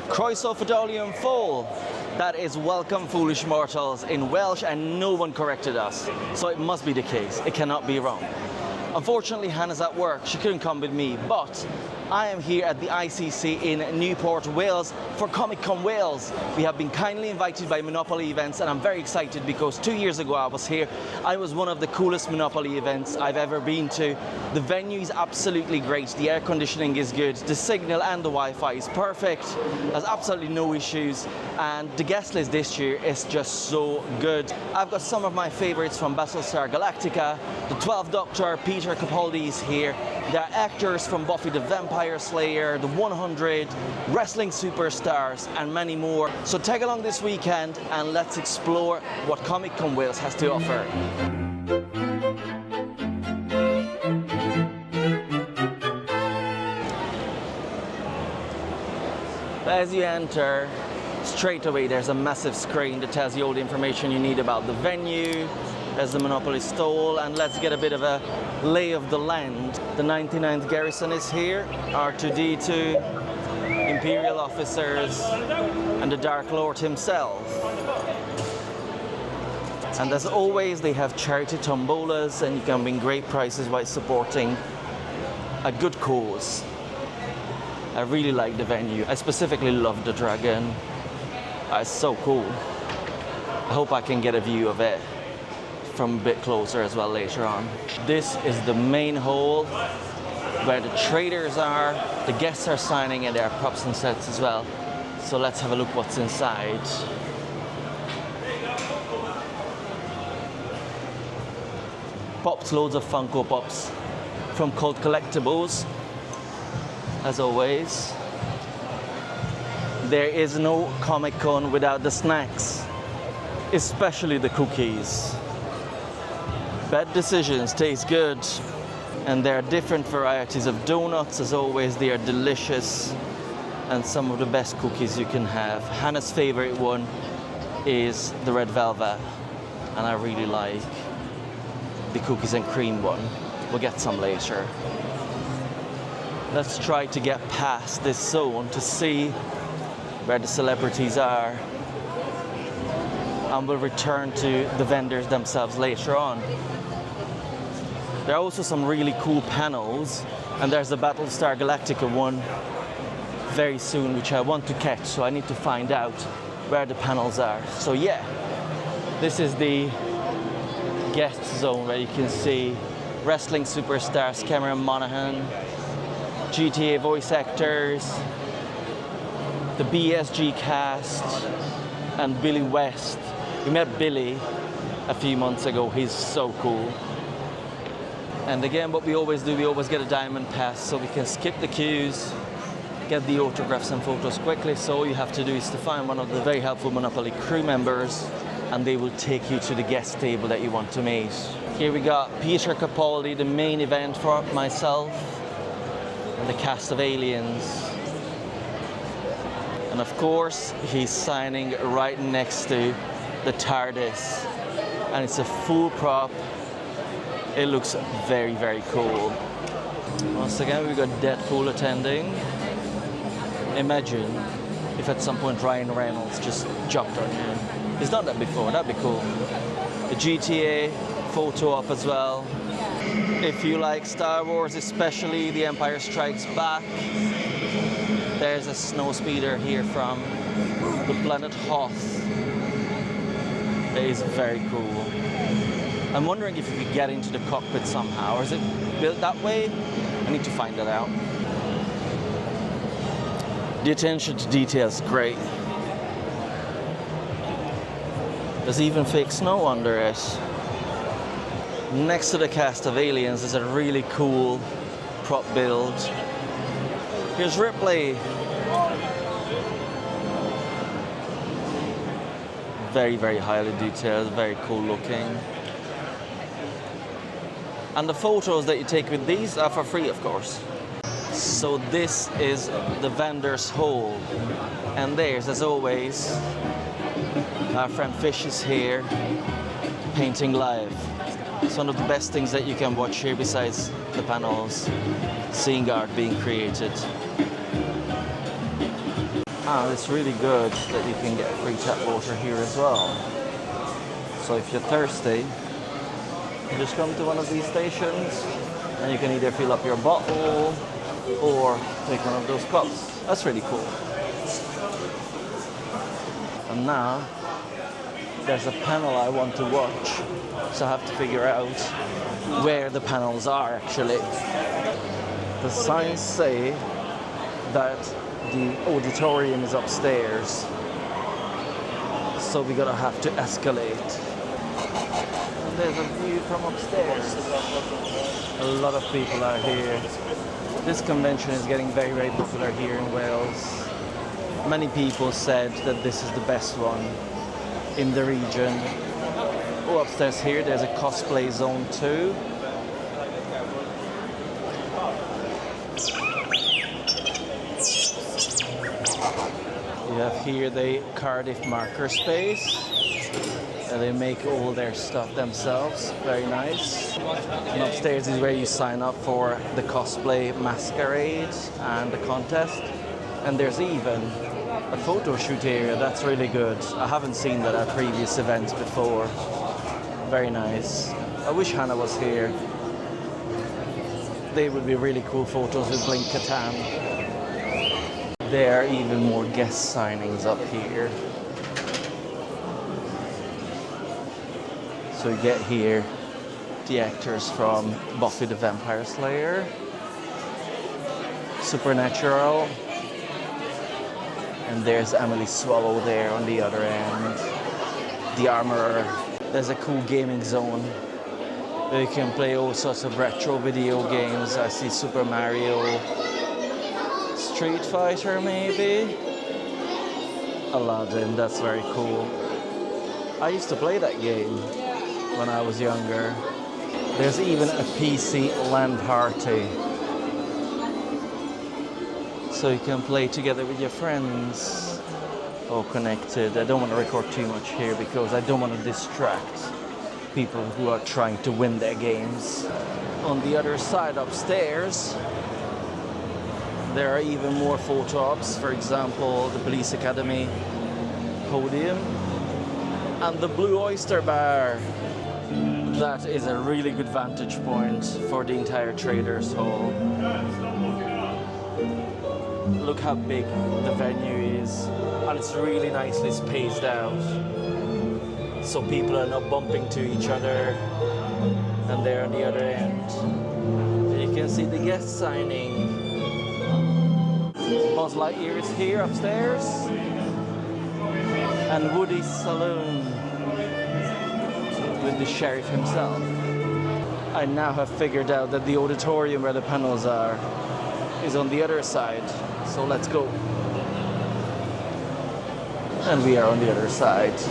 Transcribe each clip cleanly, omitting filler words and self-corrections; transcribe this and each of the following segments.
Croeso Full. That is welcome, foolish mortals, in Welsh, and no one corrected us. So it must be the case. It cannot be wrong. Unfortunately, Hannah's at work. She couldn't come with me, but I am here at the ICC in Newport, Wales for Comic-Con Wales. We have been kindly invited by Monopoly Events, and I'm very excited because 2 years ago I was here. I was one of the coolest Monopoly events I've ever been to. The venue is absolutely great. The air conditioning is good. The signal and the Wi-Fi is perfect. There's absolutely no issues. And the guest list this year is just so good. I've got some of my favorites from Battlestar Galactica. The 12th Doctor, Peter Capaldi, is here. There are actors from Buffy the Vampire Slayer, the 100, wrestling superstars, and many more. So tag along this weekend and let's explore what Comic-Con Wales has to offer. As you enter, straight away there's a massive screen that tells you all the information you need about the venue. There's the Monopoly stall, and let's get a bit of a lay of the land. The 99th Garrison is here, R2-D2, Imperial officers, and the Dark Lord himself. And as always, they have charity tombolas, and you can win great prizes by supporting a good cause. I really like the venue. I specifically love the dragon. It's so cool. I hope I can get a view of it from a bit closer as well later on. This is the main hall where the traders are, the guests are signing, and there are props and sets as well. So let's have a look what's inside. Popped loads of Funko Pops from Cult Collectibles, as always. There is no Comic-Con without the snacks, especially the cookies. Bad Decisions taste good, and there are different varieties of donuts. As always, they are delicious and some of the best cookies you can have. Hannah's favorite one is the red velvet, and I really like the cookies and cream one. We'll get some later. Let's try to get past this zone to see where the celebrities are, and we'll return to the vendors themselves later on. There are also some really cool panels, and there's the Battlestar Galactica one very soon, which I want to catch, so I need to find out where the panels are. So yeah, this is the guest zone where you can see wrestling superstars, Cameron Monaghan, GTA voice actors, the BSG cast, and Billy West. We met Billy a few months ago. He's so cool. And again, what we always do, we always get a diamond pass so we can skip the queues, get the autographs and photos quickly. So all you have to do is to find one of the very helpful Monopoly crew members, and they will take you to the guest table that you want to meet. Here we got Peter Capaldi, the main event for myself, and the cast of aliens. And of course, he's signing right next to the TARDIS, and it's a full prop. It looks very, very cool. Once again, we've got Deadpool attending. Imagine if at some point Ryan Reynolds just jumped on you. He's done that before, that'd be cool. The GTA photo op as well. If you like Star Wars, especially The Empire Strikes Back, there's a snow speeder here from the planet Hoth. It is very cool. I'm wondering if you could get into the cockpit somehow, or is it built that way? I need to find that out. The attention to detail is great. There's even fake snow under it. Next to the cast of aliens is a really cool prop build. Here's Ripley. Very, very highly detailed, very cool looking. And the photos that you take with these are for free, of course. So this is the vendor's hall. And there's, as always, our friend Fish is here, painting live. It's one of the best things that you can watch here besides the panels, seeing art being created. And it's really good that you can get free tap water here as well. So if you're thirsty, you just come to one of these stations and you can either fill up your bottle or take one of those cups. That's really cool. And now there's a panel I want to watch, so I have to figure out where the panels are actually. The signs say that the auditorium is upstairs, so we're gonna have to escalate. And there's a view from upstairs. A lot of people are here. This convention is getting very, very popular here in Wales. Many people said that this is the best one in the region. Oh, upstairs here, there's a cosplay zone too. You have here the Cardiff marker space. And they make all their stuff themselves. Very nice. And upstairs is where you sign up for the cosplay masquerade and the contest. And there's even a photo shoot area. That's really good. I haven't seen that at previous events before. Very nice. I wish Hannah was here. They would be really cool photos with Blink Catan. There are even more guest signings up here. So you get here the actors from Buffy the Vampire Slayer, Supernatural, and there's Emily Swallow there on the other end, the Armorer. There's a cool gaming zone where you can play all sorts of retro video games. I see Super Mario, Street Fighter maybe, Aladdin, that's very cool. I used to play that game when I was younger. There's even a PC LAN party, so you can play together with your friends, all connected. I don't want to record too much here because I don't want to distract people who are trying to win their games. On the other side upstairs, there are even more photo ops. For example, the Police Academy podium and the Blue Oyster Bar. That is a really good vantage point for the entire Traders Hall. Look how big the venue is, and it's really nicely spaced out, so people are not bumping to each other. And there on the other end, you can see the guest signing. Buzz Lightyear is here upstairs, and Woody's Saloon with the sheriff himself. I now have figured out that the auditorium where the panels are is on the other side, so let's go. And we are on the other side. So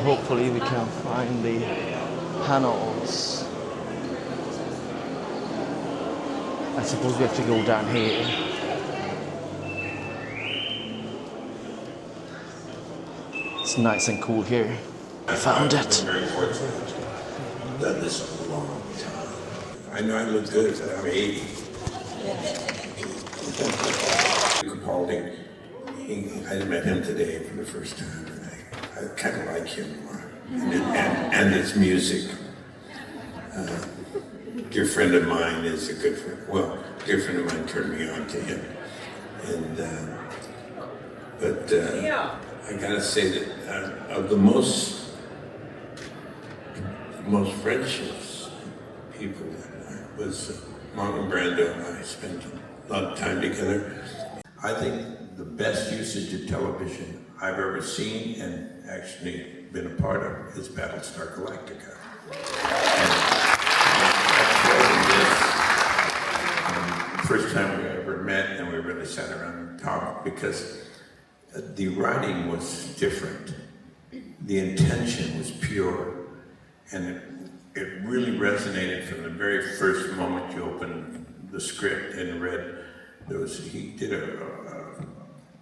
hopefully we can find the panels. I suppose we have to go down here. It's nice and cool here. I found it. Done this a long time. I know I look good, but I'm 80. Capaldi, I met him today for the first time, and I kind of like him more. And his music. A dear friend of mine is a good friend. Well, a dear friend of mine turned me on to him. And, I gotta say that of the most friendships people was Marlon Brando and I spent a lot of time together. I think the best usage of television I've ever seen and actually been a part of is Battlestar Galactica. And first time we ever met and we really sat around and talked because the writing was different. The intention was pure. And it really resonated from the very first moment you opened the script and read. He did a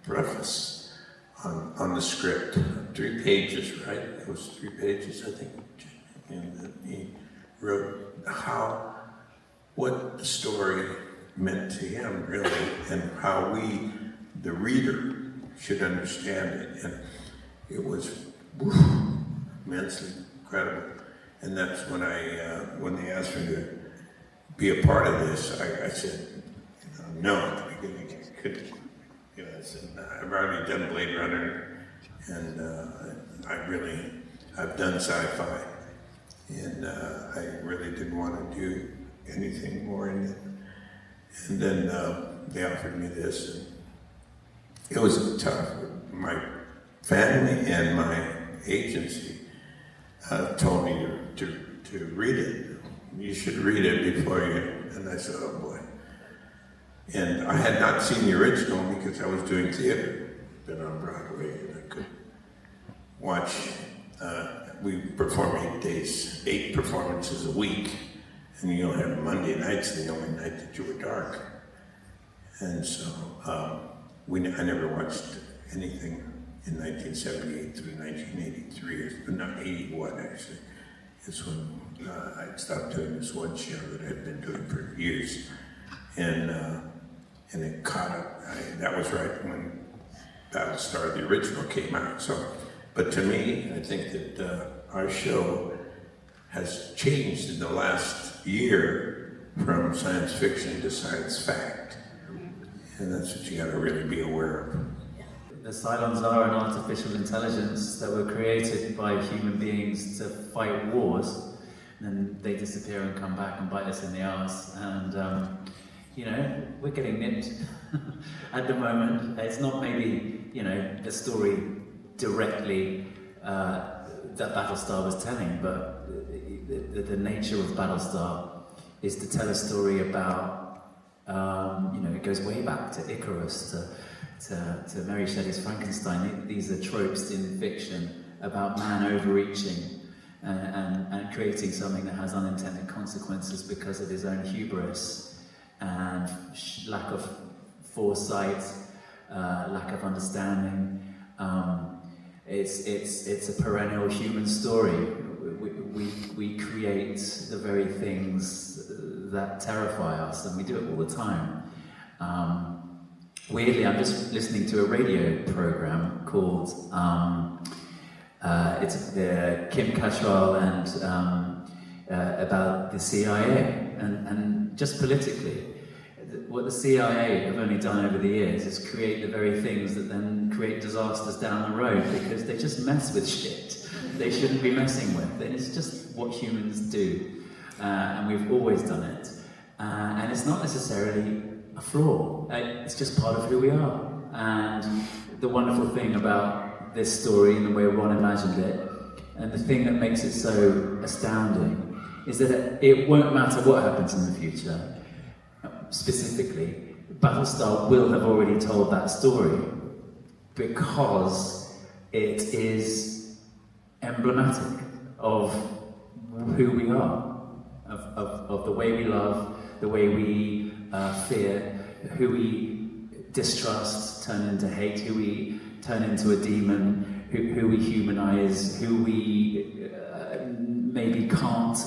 preface on the script, 3 pages, right? It was 3 pages, I think. And he wrote what the story meant to him, really, and how we the reader should understand it. And it was immensely incredible. And that's when when they asked me to be a part of this, I said, no, at the beginning, I couldn't. I said, nah, I've already done Blade Runner, and I've done sci-fi, and I really didn't want to do anything more in it. And then they offered me this, and it was tough. My family and my agency told me to read it. You should read it before you, and I said, oh boy. And I had not seen the original because I was doing theater, been on Broadway, and I could watch, we perform 8 days, 8 performances a week, and you only have Monday nights, the only night that you were dark. And so I never watched anything in 1978 through 1983, but not 81 actually. It's when I stopped doing this one show that I'd been doing for years. And it caught up. That was right when Battlestar, the original, came out. So, but to me, I think that our show has changed in the last year from science fiction to science fact. And that's what you gotta really be aware of. The Cylons are an artificial intelligence that were created by human beings to fight wars, and then they disappear and come back and bite us in the arse. And we're getting nipped at the moment. It's not maybe, the story directly that Battlestar was telling, but the nature of Battlestar is to tell a story about, it goes way back to Icarus, to Mary Shelley's Frankenstein. These are tropes in fiction about man overreaching and creating something that has unintended consequences because of his own hubris and lack of foresight, lack of understanding. It's a perennial human story. We create the very things that terrify us, and we do it all the time. Weirdly, I'm just listening to a radio program called it's Kim Cattrall and about the CIA, and just politically, what the CIA have only done over the years is create the very things that then create disasters down the road, because they just mess with shit they shouldn't be messing with, and it's just what humans do, and we've always done it, and it's not necessarily a flaw, it's just part of who we are. And the wonderful thing about this story and the way Ron imagined it, and the thing that makes it so astounding, is that it won't matter what happens in the future. Specifically, Battlestar will have already told that story because it is emblematic of who we are, of the way we love, the way we fear, who we distrust, turn into hate, who we turn into a demon, who we humanize, who we maybe can't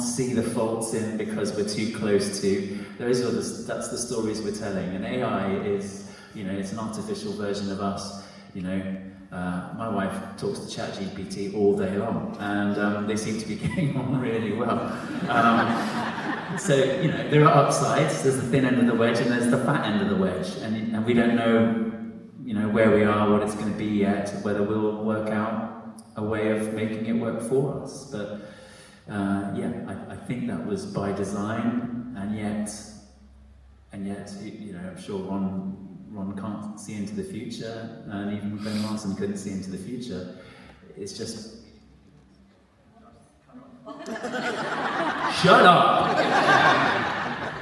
see the faults in because we're too close to. That's the stories we're telling. And AI is, it's an artificial version of us. My wife talks to ChatGPT all day long, and they seem to be getting on really well. So, there are upsides. There's the thin end of the wedge, and there's the fat end of the wedge. And we don't know, where we are, what it's going to be yet, whether we'll work out a way of making it work for us. But I think that was by design, and yet, I'm sure Ron can't see into the future, and even Ben Larson couldn't see into the future. It's just... Shut up!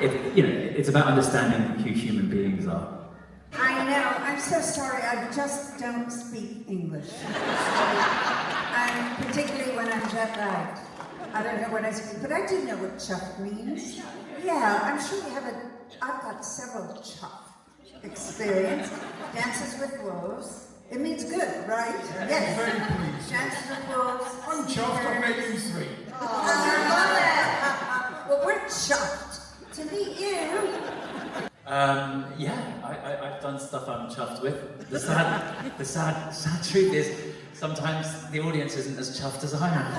It's about understanding who human beings are. I know, I'm so sorry, I just don't speak English. And particularly when I'm jet lagged. I don't know what I speak, but I do know what chuff means. Yeah, I'm sure you have I've got several chuff experience. Dances with Wolves. It means good, right? Yes. Very pleased. Dances with Wolves. I'm chuffed, I'll make you 3. Well, we're chuffed to meet you. Yeah, I've done stuff I'm chuffed with. The sad truth is, sometimes the audience isn't as chuffed as I am.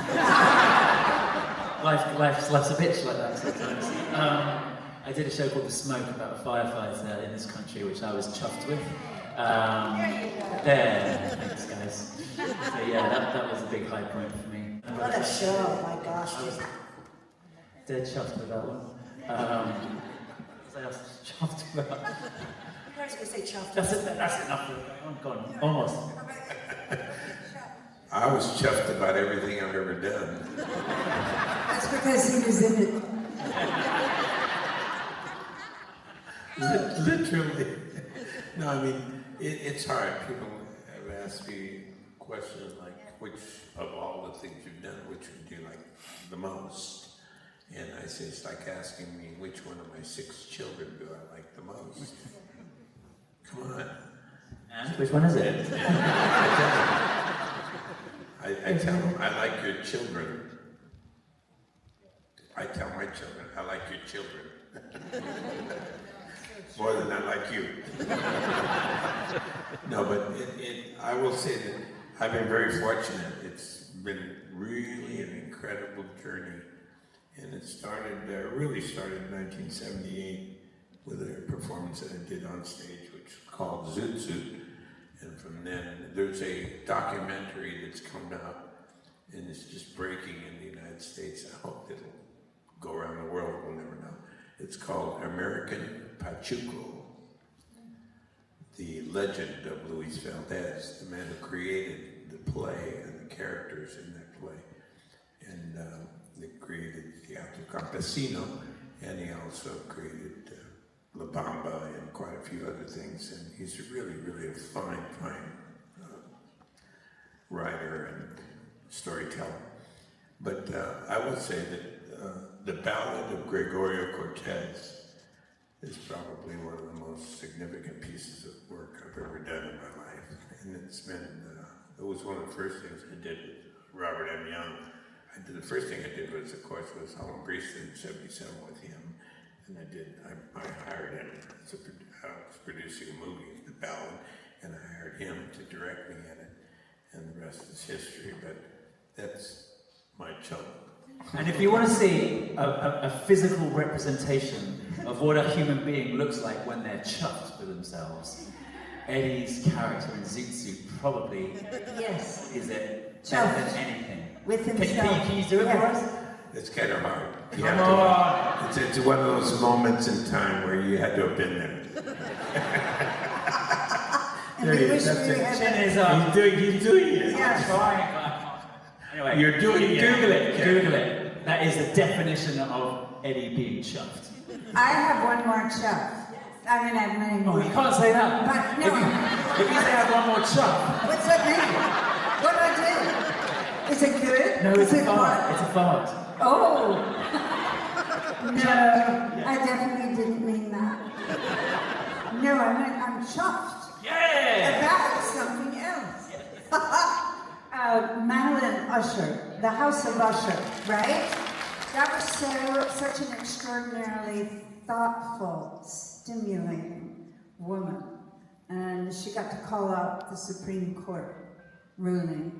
Life's a bitch like that sometimes. I did a show called The Smoke about a firefighter in this country, which I was chuffed with. Thanks guys. So yeah, that was a big high point for me. What a show, my gosh. Dead chuffed with that one. What else was chuffed about? You guys can say chuffed. That's enough. I'm gone. Almost. I was chuffed about everything I've ever done. That's because he was in it. Literally. No, I mean, it's hard. People have asked me questions like, which of all the things you've done, which would you like the most? And I say, it's like asking me which one of my 6 children do I like the most. Come on. And which one is it? I tell them, I like your children. I tell my children, I like your children. More than I like you. No, but I will say that I've been very fortunate. It's been really an incredible journey. And it really started in 1978 with a performance that I did on stage, which was called Zoot Suit. And from then, there's a documentary that's come out, and it's just breaking in the United States. I hope it'll go around the world, we'll never know. It's called American Pachuco, the legend of Luis Valdez, the man who created the play and the characters in that play. And they created Teatro Campesino, and he also created La Bamba and quite a few other things. And he's really, really a fine writer and storyteller. But I would say that the Ballad of Gregorio Cortez is probably one of the most significant pieces of work I've ever done in my life. And it's been, it was one of the first things I did with Robert M. Young. The first thing I did was, of course, was Helen Priestley in '77 with him. And I hired him, I was producing a movie, The Ballad, and I hired him to direct me in it. And the rest is history, but that's my chunk. And if you want to see a physical representation of what a human being looks like when they're chuffed with themselves, Eddie's character in Zoot Suit probably is it better than anything. With himself. Can you do it for us? It's kind of hard. Come on! It's one of those moments in time where you had to have been there. And we wish we had Chin is up. You're doing it. Yes. Trying. Anyway, You're doing it. Google it. Google it. That is the definition of Eddie being chuffed. I have one more chuff. I mean, I have many more. Oh, you can't say that. But no. If you say I have one more chuff. What's that mean? What do I do? Is it good? No, it's Is a it fart. what? It's a fart. Oh. No, I definitely didn't mean that. No, I meant I'm chuffed. Yeah! About something else. Madeline Usher, the House of Usher, right? That was such an extraordinarily thoughtful, stimulating woman. And she got to call out the Supreme Court ruling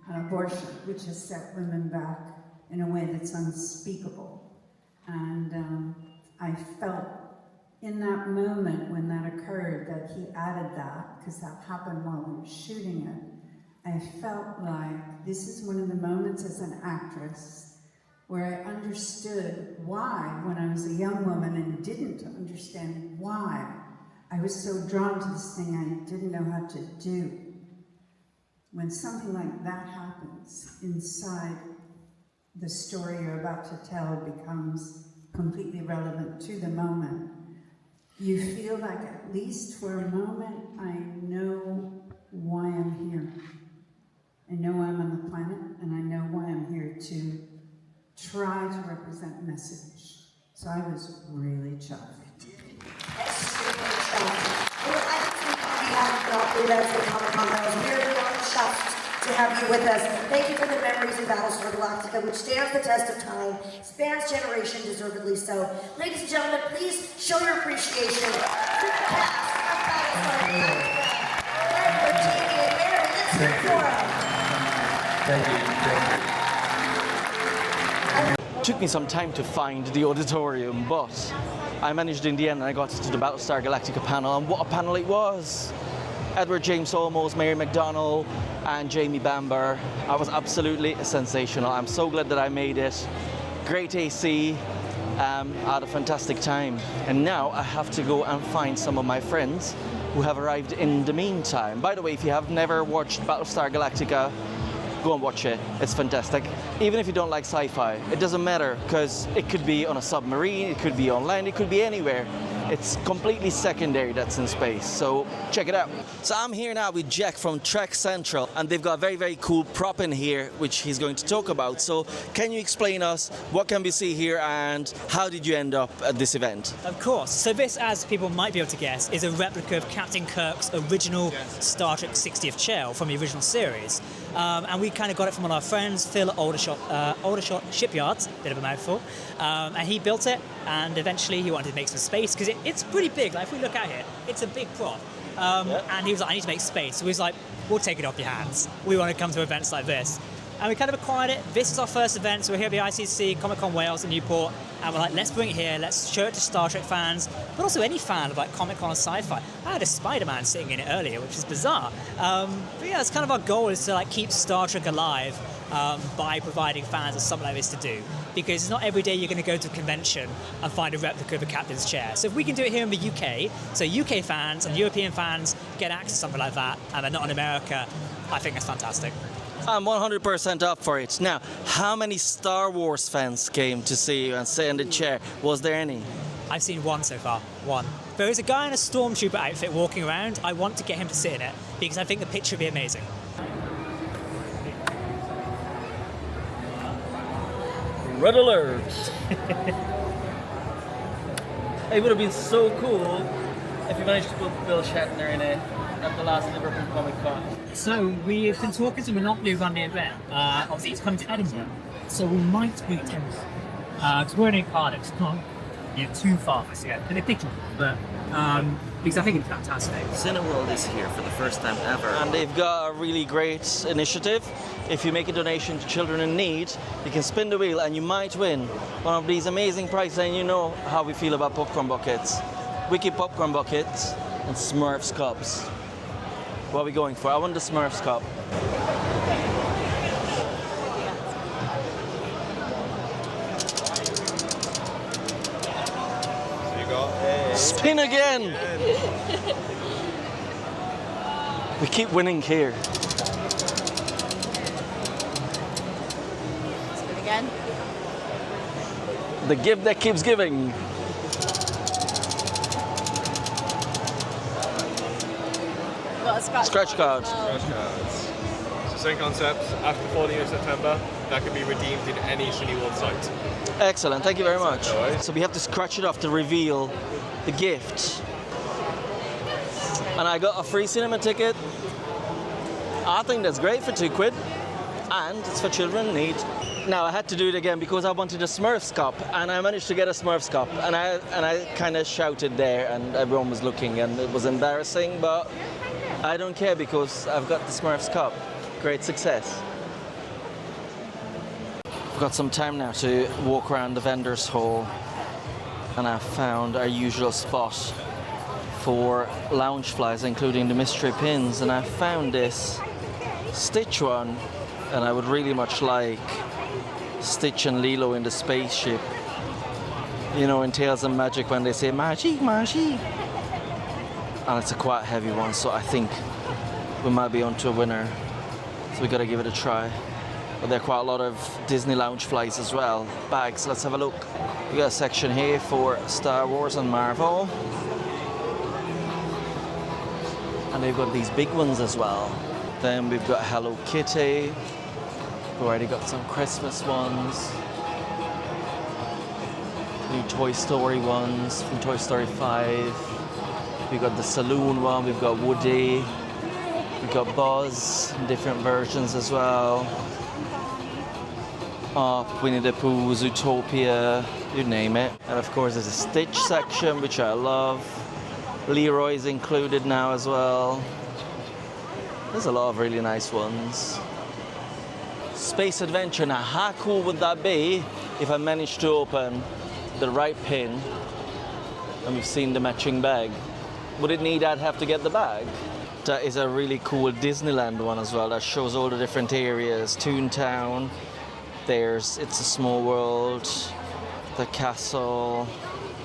on abortion, which has set women back in a way that's unspeakable. And I felt in that moment when that occurred that he added that, because that happened while we were shooting it, I felt like this is one of the moments as an actress where I understood why, when I was a young woman and didn't understand why, I was so drawn to this thing I didn't know how to do. When something like that happens inside the story you're about to tell becomes completely relevant to the moment, you feel like at least for a moment I know why I'm here. I know I'm on the planet, and I know why I'm here to try to represent a message. So I was really chuffed. Extremely chuffed. Well, I think we have got with us at Comic-Con. I was very chuffed to have you with us. Thank you for the memories of Battlestar Galactica, which stands the test of time, spans generation, deservedly so. Ladies and gentlemen, please show your appreciation to the cast of Thank you. Took me some time to find the auditorium, but I managed in the end, and I got to the Battlestar Galactica panel, and what a panel it was! Edward James Olmos, Mary McDonnell, and Jamie Bamber. I was absolutely sensational. I'm so glad that I made it. Great AC, I had a fantastic time. And now I have to go and find some of my friends who have arrived in the meantime. By the way, if you have never watched Battlestar Galactica, go and watch it. It's fantastic. Even if you don't like sci-fi, it doesn't matter, because it could be on a submarine, it could be on land, it could be anywhere. It's completely secondary that's in space, so check it out. So I'm here now with Jack from TrekCentral, and they've got a very, very cool prop in here, which he's going to talk about. So can you explain us what can we see here, and how did you end up at this event? Of course. So this, as people might be able to guess, is a replica of Captain Kirk's original Star Trek 60th shell from the original series. And we kind of got it from one of our friends, Phil at Aldershot Shipyards, bit of a mouthful. And he built it, and eventually he wanted to make some space, because it's pretty big. Like, if we look out here, it's a big prop. And he was like, I need to make space. So he was like, we'll take it off your hands. We want to come to events like this. And we kind of acquired it. This is our first event, so we're here at the ICC Comic-Con Wales in Newport, and we're like, let's bring it here, let's show it to Star Trek fans, but also any fan of like Comic-Con or sci-fi. I had a Spider-Man sitting in it earlier, which is bizarre. But yeah, that's kind of our goal, is to like keep Star Trek alive by providing fans with something like this to do. Because it's not every day you're going to go to a convention and find a replica of a captain's chair. So if we can do it here in the UK, so UK fans and European fans get access to something like that, and they're not in America, I think that's fantastic. I'm 100% up for it. Now, how many Star Wars fans came to see you and sit in the chair? Was there any? I've seen one so far, one. There is a guy in a stormtrooper outfit walking around. I want to get him to sit in it, because I think the picture would be amazing. Red alert! It would have been so cool if you managed to put Bill Shatner in it at the last Liverpool Comic Con. So we've been talking to Monopoly around the event. Obviously, it's coming to Edinburgh, so we might be tempted. Because we're in Cardiff, it's not too far for us to get in a picture, but because I think it's fantastic. Cineworld is here for the first time ever. And they've got a really great initiative. If you make a donation to children in need, you can spin the wheel and you might win one of these amazing prizes. And you know how we feel about popcorn buckets. Wiki popcorn buckets and Smurfs cups. What are we going for? I want the Smurfs cup. Spin again! We keep winning here. Spin again. The gift that keeps giving. Got a Scratch card. Scratch cards. So same concept. After 14th of September, that can be redeemed in any Cineworld site. Excellent, thank you very much. No worries. So we have to scratch it off to reveal the gift. And I got a free cinema ticket. I think that's great for £2. And it's for children in need. Now I had to do it again because I wanted a Smurfs cup, and I managed to get a Smurfs cup, and I kind of shouted there, and everyone was looking, and it was embarrassing, but I don't care because I've got the Smurfs cup. Great success. I've got some time now to walk around the vendors hall, and I found our usual spot for Loungeflies, including the mystery pins, and I found this Stitch one, and I would really much like Stitch and Lilo in the spaceship. You know, in Tales of Magic when they say magic, magic. And it's a quite heavy one, so I think we might be onto a winner. So we gotta give it a try. But there are quite a lot of Disney Loungeflies as well. Bags, let's have a look. We got a section here for Star Wars and Marvel. And they've got these big ones as well. Then we've got Hello Kitty. We've already got some Christmas ones. New Toy Story ones from Toy Story 5. We've got the Saloon one, we've got Woody. We've got Buzz in different versions as well. Up, Winnie the Pooh, Zootopia, you name it. And of course there's a Stitch section, which I love. Leroy's included now as well. There's a lot of really nice ones. Space Adventure. Now, how cool would that be if I managed to open the right pin and we've seen the matching bag? Would it need I'd have to get the bag? That is a really cool Disneyland one as well that shows all the different areas. Toontown, there's It's a Small World, the castle,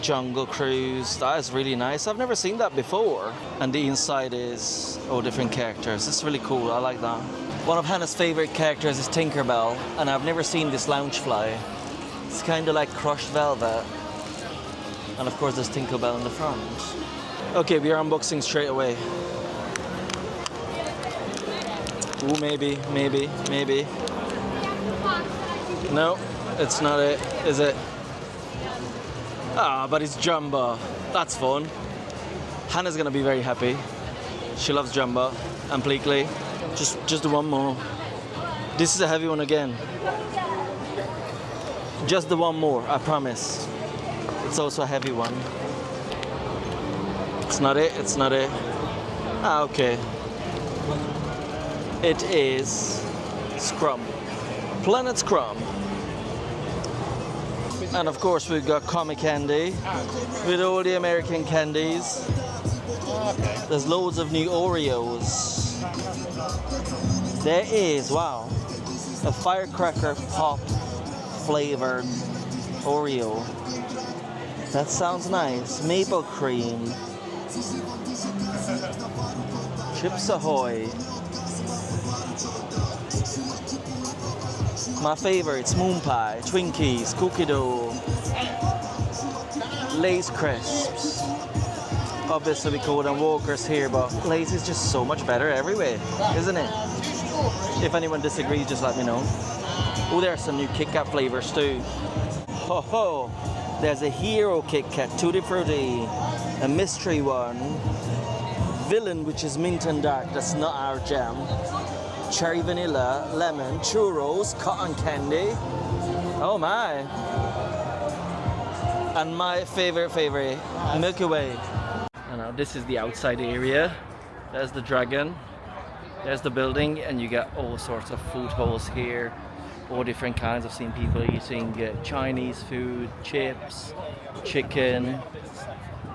Jungle Cruise. That is really nice. I've never seen that before. And the inside is all different characters. It's really cool. I like that. One of Hannah's favorite characters is Tinkerbell, and I've never seen this Loungefly. It's kind of like crushed velvet. And of course there's Tinkerbell in the front. Okay, we are unboxing straight away. Ooh, maybe. No, it's not it, is it? Ah, but it's Jumbo. That's fun. Hannah's gonna be very happy. She loves Jumbo and Pleakley. Just the one more. This is a heavy one again. Just the one more, I promise. It's also a heavy one. It's not it. Ah, okay. It is Scrum. Planet Scrum. And of course we've got comic candy with all the American candies. There's loads of new Oreos. There is, wow, a firecracker pop flavored Oreo. That sounds nice. Maple cream. Chips Ahoy. My favorites, moon pie, Twinkies, cookie dough, Lay's crisps. Obviously we call them Walkers here, but Lay's is just so much better everywhere, isn't it? If anyone disagrees, just let me know. Oh, there are some new Kit Kat flavors too. Ho ho! There's a Hero Kit Kat, Tutti Frutti, a mystery one, Villain, which is mint and dark, that's not our jam. Cherry vanilla, lemon, churros, cotton candy. Oh my. And my favorite, Milky Way. And now this is the outside area. There's the dragon. There's the building, and you get all sorts of food halls here. All different kinds. I've seen people eating Chinese food, chips, chicken,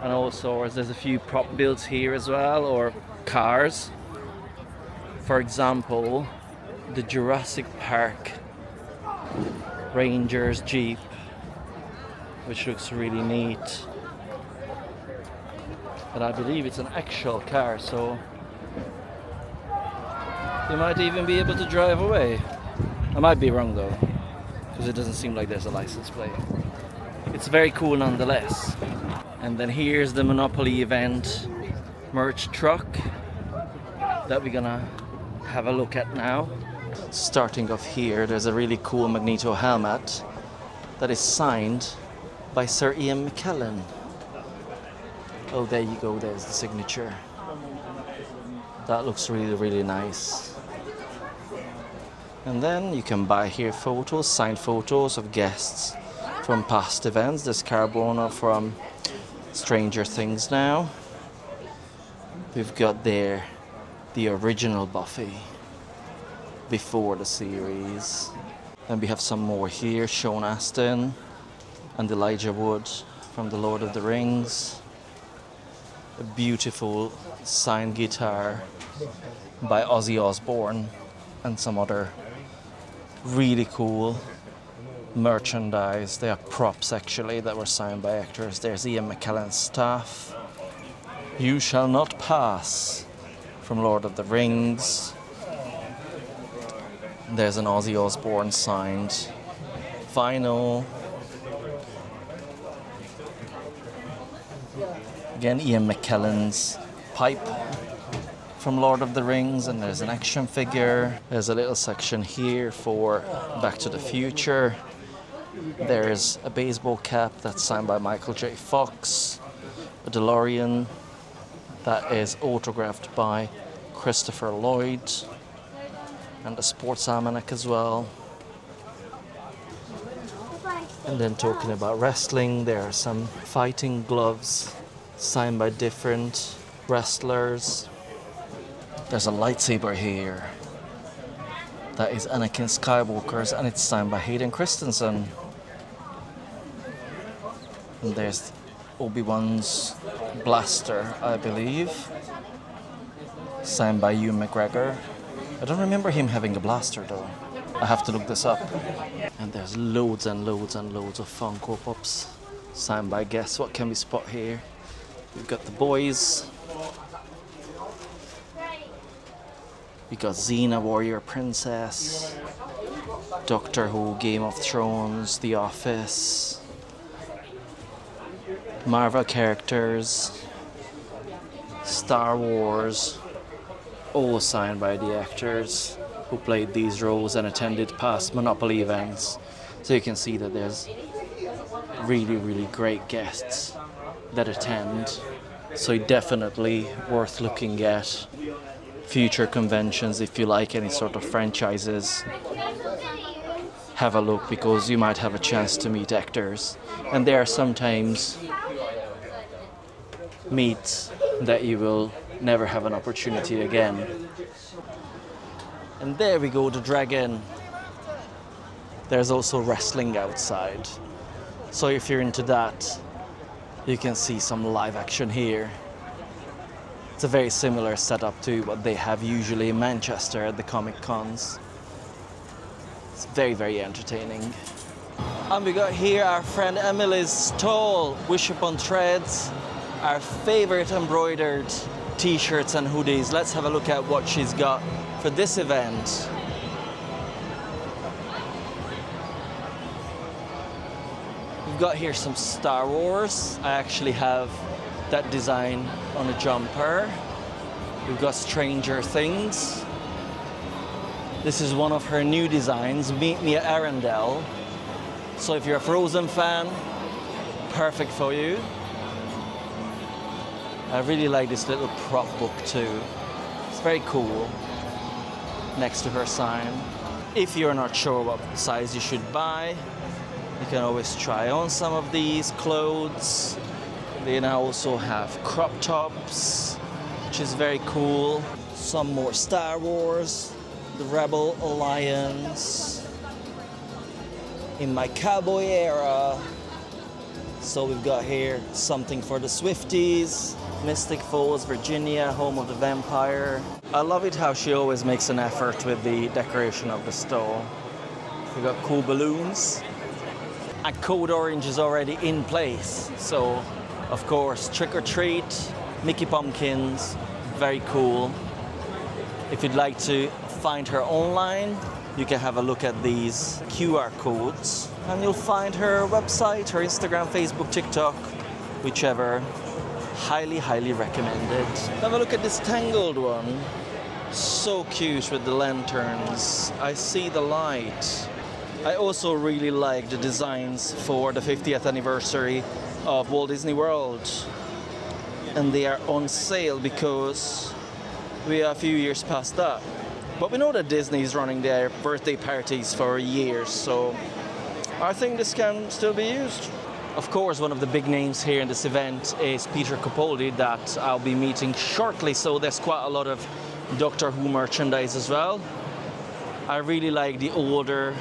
and all sorts. There's a few prop builds here as well, or cars. For example, the Jurassic Park Ranger's Jeep, which looks really neat. But I believe it's an actual car, so you might even be able to drive away. I might be wrong though, because it doesn't seem like there's a license plate. It's very cool nonetheless. And then here's the Monopoly event merch truck that we're gonna have a look at now. Starting off here, there's a really cool Magneto helmet that is signed by Sir Ian McKellen. Oh, there you go, there's the signature. That looks really, really nice. And then you can buy here photos, signed photos of guests from past events. There's Carbona from Stranger Things now. We've got there the original Buffy before the series. Then we have some more here, Sean Astin and Elijah Wood from The Lord of the Rings. A beautiful signed guitar by Ozzy Osbourne and some other really cool merchandise. They are props actually that were signed by actors. There's Ian McKellen's staff. You Shall Not Pass from Lord of the Rings. There's an Ozzy Osbourne signed vinyl. Again, Ian McKellen's pipe from Lord of the Rings, and there's an action figure. There's a little section here for Back to the Future. There's a baseball cap that's signed by Michael J. Fox. A DeLorean that is autographed by Christopher Lloyd. And a sports almanac as well. And then talking about wrestling, there are some fighting gloves signed by different wrestlers. There's a lightsaber here. That is Anakin Skywalker's, and it's signed by Hayden Christensen. And there's Obi-Wan's blaster, I believe, signed by Ewan McGregor. I don't remember him having a blaster though. I have to look this up. And there's loads and loads and loads of Funko Pops signed by, guess what can we spot here? We've got the boys. We got Xena, Warrior Princess, Doctor Who, Game of Thrones, The Office, Marvel characters, Star Wars, all signed by the actors who played these roles and attended past Monopoly events. So you can see that there's really, really great guests that attend. So definitely worth looking at. Future conventions, if you like any sort of franchises, have a look, because you might have a chance to meet actors, and there are sometimes meets that you will never have an opportunity again. And there we go, the dragon. There's also wrestling outside, so if you're into that, you can see some live action here. It's a very similar setup to what they have usually in Manchester at the Comic Cons. It's very, very entertaining. And we got here our friend Emily's stall, Wish Upon Threads, our favorite embroidered t-shirts and hoodies. Let's have a look at what she's got for this event. We've got here some Star Wars. I actually have that design on a jumper. We've got Stranger Things. This is one of her new designs, Meet Me at Arendelle. So if you're a Frozen fan, perfect for you. I really like this little prop book too. It's very cool, next to her sign. If you're not sure what size you should buy, you can always try on some of these clothes. They now also have crop tops, which is very cool. Some more Star Wars, the Rebel Alliance, in my cowboy era. So we've got here something for the Swifties, Mystic Falls, Virginia, home of the vampire. I love it how she always makes an effort with the decoration of the stall. We've got cool balloons. And Code Orange is already in place, so of course, Trick or Treat, Mickey Pumpkins, very cool. If you'd like to find her online, you can have a look at these QR codes, and you'll find her website, her Instagram, Facebook, TikTok, whichever. Highly, highly recommended. Have a look at this Tangled one. So cute with the lanterns. I see the light. I also really like the designs for the 50th anniversary of Walt Disney World, and they are on sale because we are a few years past that. But we know that Disney is running their birthday parties for years, so I think this can still be used. Of course, one of the big names here in this event is Peter Capaldi, that I'll be meeting shortly, so there's quite a lot of Doctor Who merchandise as well. I really like the older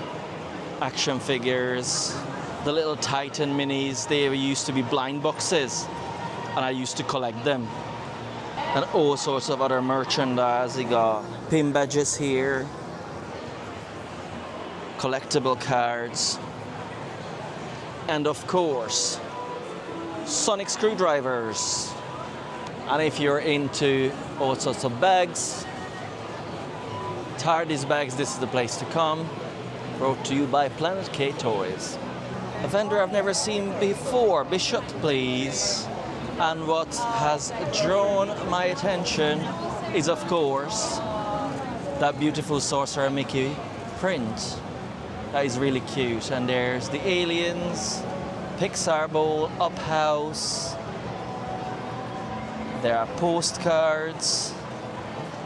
action figures, the little Titan minis. They used to be blind boxes, and I used to collect them. And all sorts of other merchandise. You got pin badges here, collectible cards, and of course, sonic screwdrivers. And if you're into all sorts of bags, TARDIS bags, this is the place to come. Brought to you by Planet K Toys. A vendor I've never seen before, Bishop please. And what has drawn my attention is, of course, that beautiful Sorcerer Mickey print. That is really cute. And there's the Aliens, Pixar Bowl, Up House. There are postcards,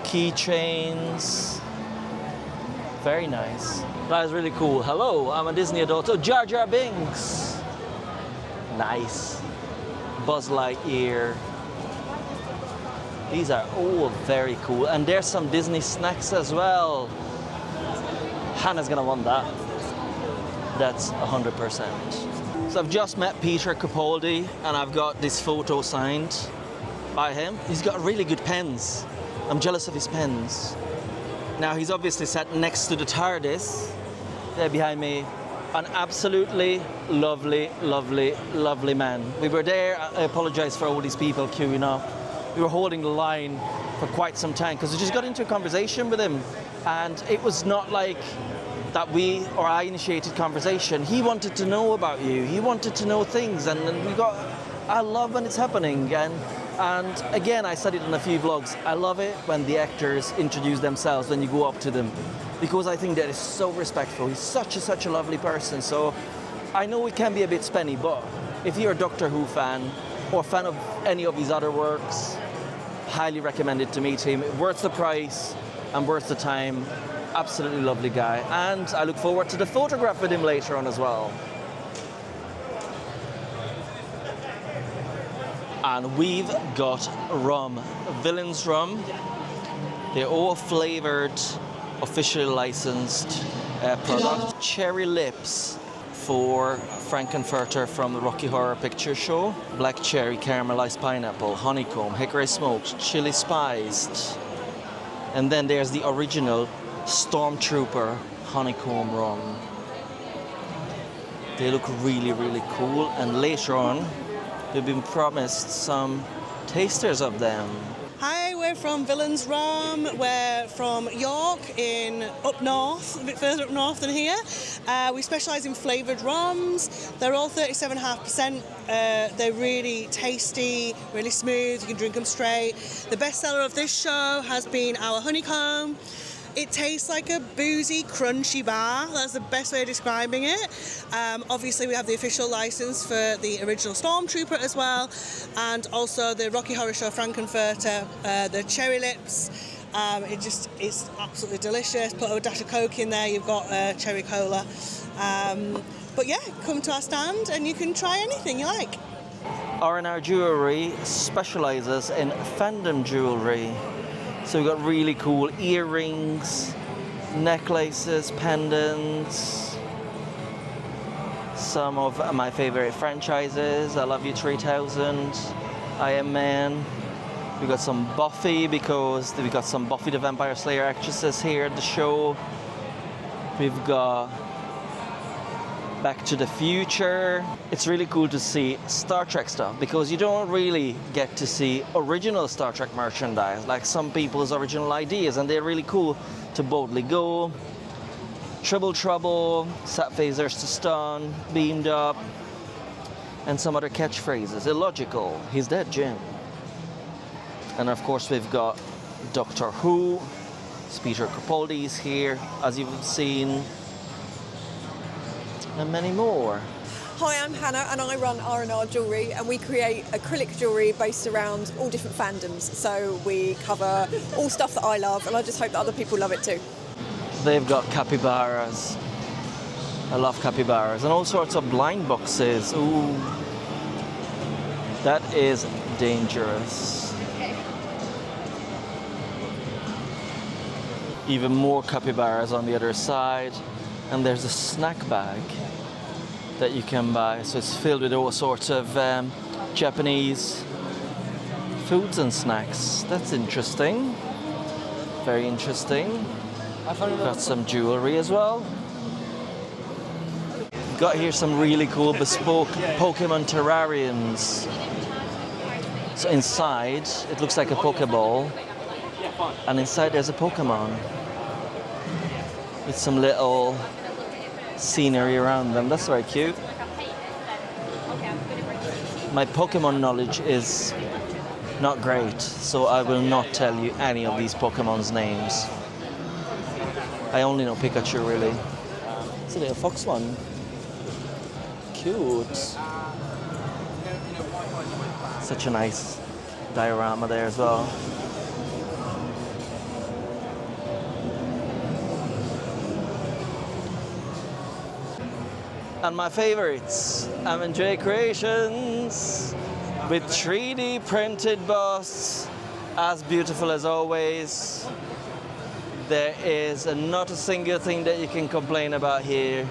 keychains. Very nice. That is really cool. Hello, I'm a Disney adult. Oh, Jar Jar Binks. Nice. Buzz Lightyear. These are all very cool. And there's some Disney snacks as well. Hannah's gonna want that. That's 100%. So I've just met Peter Capaldi and I've got this photo signed by him. He's got really good pens. I'm jealous of his pens. Now he's obviously sat next to the TARDIS there behind me. An absolutely lovely, lovely, lovely man. We were there, I apologize for all these people queuing up. We were holding the line for quite some time because we just got into a conversation with him. And it was not like that we or I initiated conversation. He wanted to know about you. He wanted to know things, and I love when it's happening. And again, I said it in a few vlogs. I love it when the actors introduce themselves when you go up to them, because I think that is so respectful. He's such a lovely person. So I know it can be a bit spenny, but if you're a Doctor Who fan or fan of any of his other works, highly recommended to meet him. Worth the price and worth the time. Absolutely lovely guy. And I look forward to the photograph with him later on as well. And we've got rum, Villains Rum. They're all flavored, officially licensed product. Cherry Lips for Frankenfurter from the Rocky Horror Picture Show. Black cherry, caramelized pineapple, honeycomb, hickory smoked, chili spiced. And then there's the original Stormtrooper honeycomb rum. They look really, really cool. And later on, we've been promised some tasters of them. Hi, we're from Villains Rum. We're from York up north, a bit further up north than here. We specialise in flavoured rums. They're all 37.5%. They're really tasty, really smooth. You can drink them straight. The best seller of this show has been our honeycomb. It tastes like a boozy, crunchy bar. That's the best way of describing it. Obviously, we have the official license for the original Stormtrooper as well, and also the Rocky Horror Show Frankenfurter, the Cherry Lips. It's absolutely delicious. Put a dash of Coke in there, you've got cherry cola. But yeah, come to our stand and you can try anything you like. R&R Jewelry specialises in fandom jewellery. So we've got really cool earrings, necklaces, pendants, some of my favorite franchises, I Love You 3000, Iron Man. We've got some Buffy because we've got some Buffy the Vampire Slayer actresses here at the show. We've got Back to the Future. It's really cool to see Star Trek stuff because you don't really get to see original Star Trek merchandise, like some people's original ideas, and they're really cool to boldly go. Trouble, sat phasers to stun, beamed up, and some other catchphrases. Illogical, he's dead, Jim. And of course we've got Doctor Who. Peter Capaldi's here, as you've seen. And many more. Hi, I'm Hannah and I run R&R Jewellery, and we create acrylic jewellery based around all different fandoms. So we cover all stuff that I love, and I just hope that other people love it too. They've got capybaras. I love capybaras. And all sorts of blind boxes. Ooh. That is dangerous. Even more capybaras on the other side. And there's a snack bag that you can buy. So it's filled with all sorts of Japanese foods and snacks. That's interesting. Very interesting. Got some jewelry as well. Got here some really cool bespoke Pokemon terrariums. So inside, it looks like a Pokeball. And inside there's a Pokemon. With some little scenery around them. That's very cute. My Pokemon knowledge is not great, so I will not tell you any of these Pokemon's names. I only know Pikachu, really. It's a little fox one. Cute. Such a nice diorama there as well. And my favorites, M&J Creations. with 3D printed busts, as beautiful as always. There is not a single thing that you can complain about here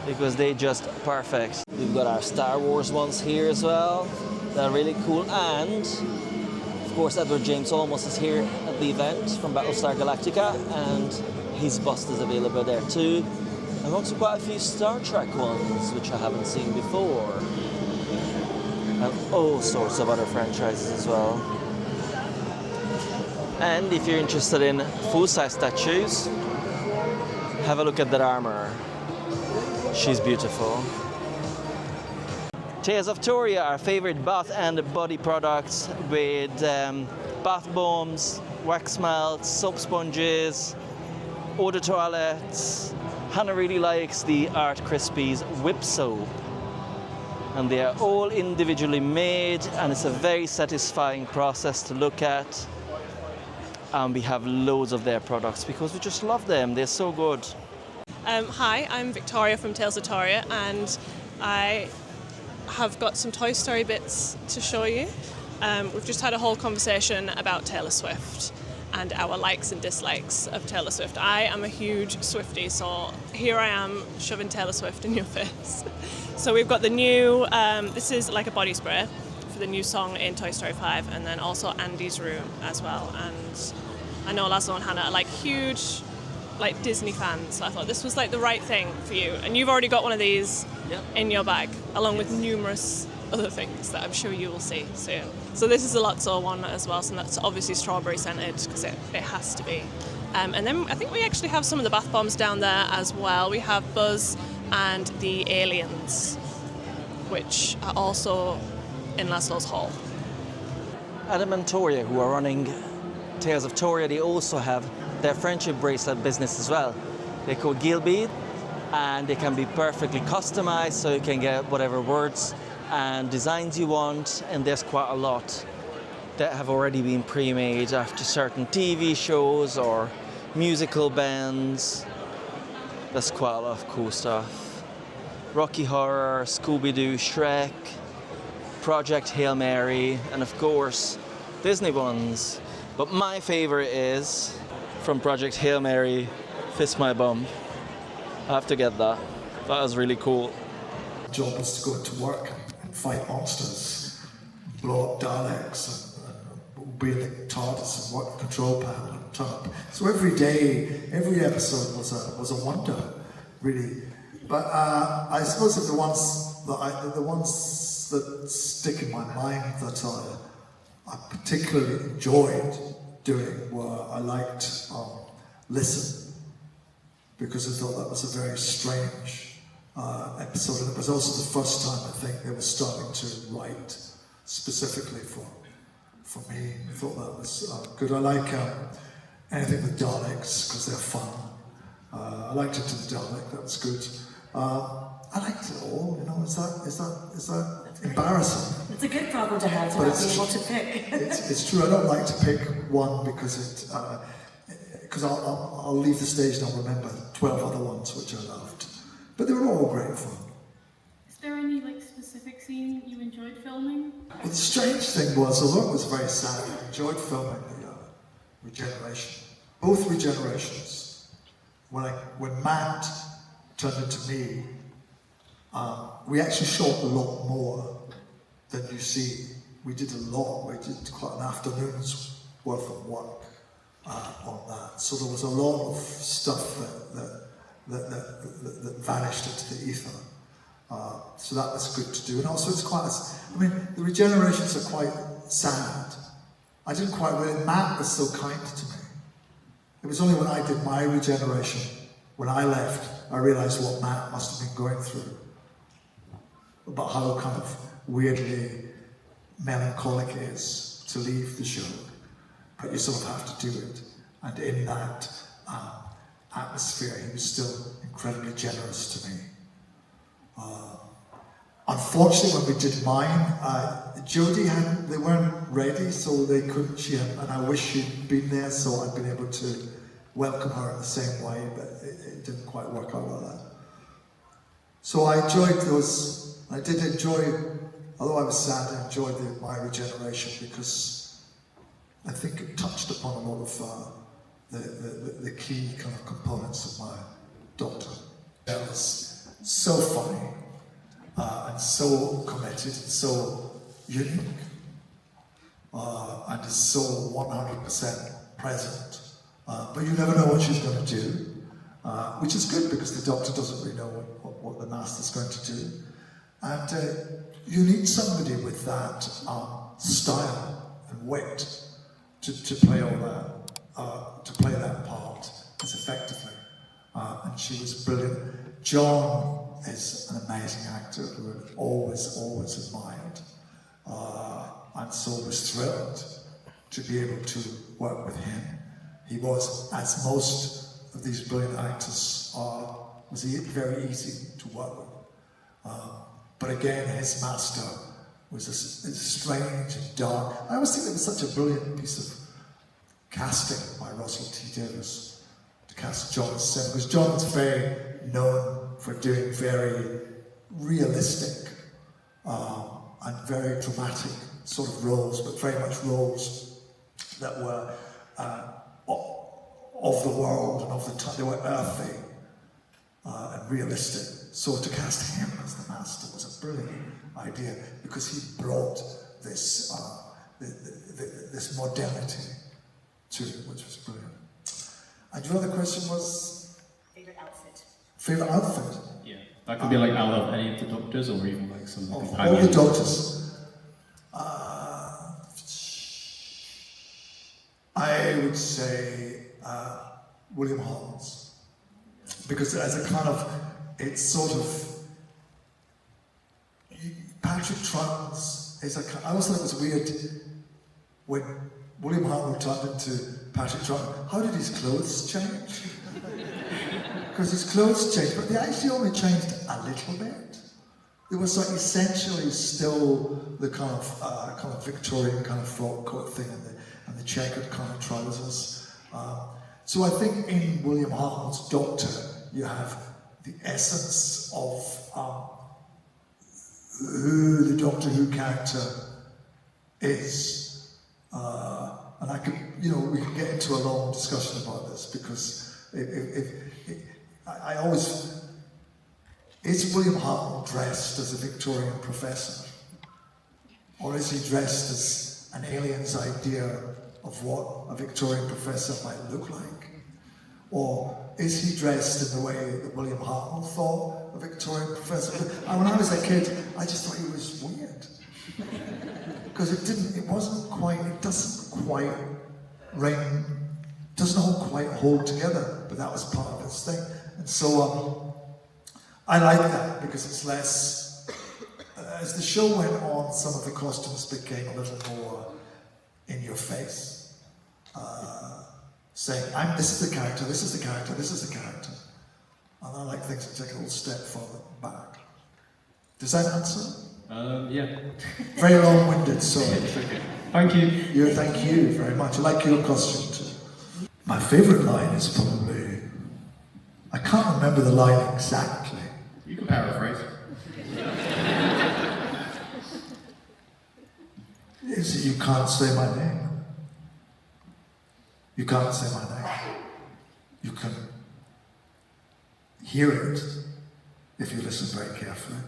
because they're just perfect. We've got our Star Wars ones here as well. They're really cool, and of course Edward James Olmos is here at the event from Battlestar Galactica, and his bust is available there too. And also quite a few Star Trek ones which I haven't seen before. And all sorts of other franchises as well. And if you're interested in full-size statues, have a look at that armor. She's beautiful. Tales of Toria, our favorite bath and body products with bath bombs, wax melts, soap sponges, eau de toilettes. Hannah really likes the Art Crispies whip soap. And they are all individually made, and it's a very satisfying process to look at. And we have loads of their products because we just love them. They're so good. Hi, I'm Victoria from Tales of Toria, and I have got some Toy Story bits to show you. We've just had a whole conversation about Taylor Swift and our likes and dislikes of Taylor Swift. I am a huge Swiftie, so here I am shoving Taylor Swift in your face. So we've got the new, this is like a body spray for the new song in Toy Story 5, and then also Andy's Room as well. And I know Laszlo and Hannah are like huge like Disney fans, so I thought this was like the right thing for you. And you've already got one of these in your bag, along with numerous other things that I'm sure you will see soon. So this is the Lotso one as well, so that's obviously strawberry scented because it has to be. And then I think we actually have some of the bath bombs down there as well. We have Buzz and the Aliens, which are also in Laszlo's haul. Adam and Toria, who are running Tales of Toria, they also have their friendship bracelet business as well. They're called Gilbead, and they can be perfectly customized, so you can get whatever words and designs you want, and there's quite a lot that have already been pre-made after certain TV shows or musical bands. That's quite a lot of cool stuff. Rocky Horror, Scooby-Doo, Shrek, Project Hail Mary, and of course Disney ones. But my favorite is from Project Hail Mary, Fist My Bum. I have to get that. That was really cool. My job was to go into work and fight monsters, blow up Daleks, and be in the TARDIS and work the control panel and turn up. So every day, every episode was a wonder, really. But I suppose that the ones that stick in my mind that I particularly enjoyed doing were I liked Listen, because I thought that was a very strange episode, and it was also the first time I think they were starting to write specifically for me. I thought that was good. I like anything with Daleks because they're fun. I liked Into the Dalek, that was good. I liked it all, you know, is that embarrassing? It's a good problem to have, to not be able to pick. It's true, I don't like to pick one because I'll leave the stage and I'll remember 12 other ones which I loved. But they were all great fun. Is there any specific scene you enjoyed filming? Well, the strange thing was, although it was very sad, I enjoyed filming the Regeneration. Both Regenerations. When Matt turned into me, we actually shot a lot more than you see. We did a lot. We did quite an afternoon's worth of work on that. So there was a lot of stuff that vanished into the ether. So that was good to do. And also it's quite, the Regenerations are quite sad. I didn't quite really, Matt was so kind to me. It was only when I did my Regeneration, when I left, I realised what Matt must have been going through. About how kind of weirdly melancholic it is to leave the show. But you sort of have to do it. And in that atmosphere, he was still incredibly generous to me. Unfortunately, when we did mine, Jodie they weren't ready, so they couldn't. And I wish she'd been there, so I'd been able to welcome her in the same way, but it didn't quite work out like that. So I enjoyed those. I did enjoy although I was sad, I enjoyed my regeneration because I think it touched upon a lot of the key kind of components of my Doctor. It was so funny and so committed and so unique and is so 100% present. But you never know what she's going to do, which is good because the Doctor doesn't really know what the Master's going to do. And you need somebody with that style and wit to play all that, to play that part as effectively. And she was brilliant. John is an amazing actor who I've always admired. And so was thrilled to be able to work with him. He was, as most of these brilliant actors are, was very easy to work with. But again, his master was a strange and dark. I always think it was such a brilliant piece of casting by Russell T Davies to cast John Sim, because John's very known for doing very realistic and very dramatic sort of roles, but very much roles that were of the world and of the time. They were earthy and realistic. So to cast him as the Master was a brilliant idea because he brought this this modernity to it, which was brilliant. And your other question was? Favorite outfit. Favorite outfit? Yeah, that could be like out of any of the Doctors or even like some all companions. the Doctors. I would say William Hartnell's, because as a kind of, it's sort of, Patrick Troughton's is I always thought it was weird when William Hartnell turned into Patrick Troughton. How did his clothes change? Because his clothes changed, but they actually only changed a little bit. They were like essentially still the kind of Victorian kind of frock coat thing and the checkered kind of trousers. So I think in William Hartnell's Doctor, you have the essence of who the Doctor Who character is. And I could, we can get into a long discussion about this because I always, is William Hartnell dressed as a Victorian professor? Or is he dressed as an alien's idea of what a Victorian professor might look like? Or is he dressed in the way that William Hartnell thought a Victorian professor? When I was a kid, I just thought he was weird. Because it doesn't quite hold together, but that was part of his thing. And so I like that because it's less, as the show went on, some of the costumes became a little more in your face. Saying, this is the character, this is the character, this is the character. And I like things that take a little step further back. Does that answer? Yeah. Very long-winded, sorry. Okay. Thank you. Thank you very much. I like your costume too. My favourite line is probably, I can't remember the line exactly. You can paraphrase. Is that you can't say my name. You can't say my name. You can hear it if you listen very carefully.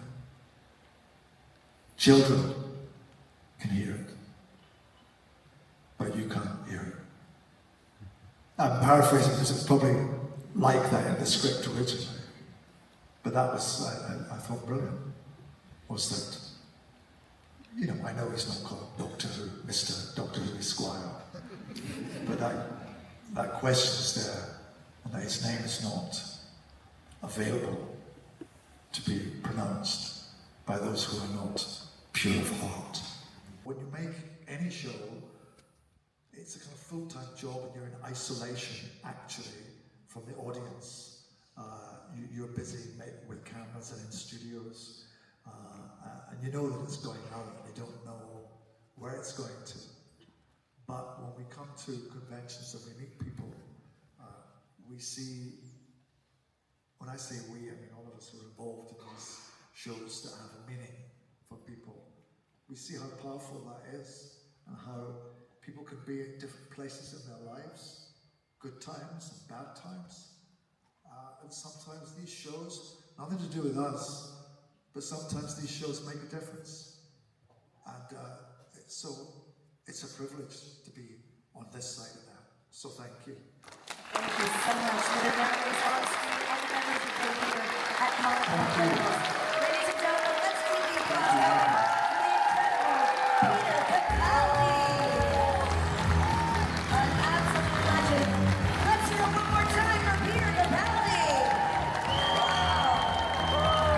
Children can hear it, but you can't hear it. I'm paraphrasing because it's probably like that in the script originally, but that was, I thought, brilliant, was that, I know he's not called Doctor Who, Mr. Doctor Who Esquire, but that question is there, and that his name is not available to be pronounced by those who are not pure of heart. When you make any show, it's a kind of full-time job and you're in isolation, actually, from the audience. You're busy with cameras and in studios, and you know that it's going out and you don't know where it's going to. But when we come to conventions and we meet people, we see, when I say we, I mean all of us who are involved in these shows that have a meaning for people. we see how powerful that is and how people can be at different places in their lives, good times and bad times. And sometimes these shows, nothing to do with us, but sometimes these shows make a difference. And so it's a privilege to be on this side of that. So thank you. Thank you so much for the memories on screen and the memories of being here at Comic-Con. Ladies and gentlemen, let's give you a buzz for the incredible Peter Capaldi. An absolute legend. Let's hear it one more time for Peter Capaldi. Wow.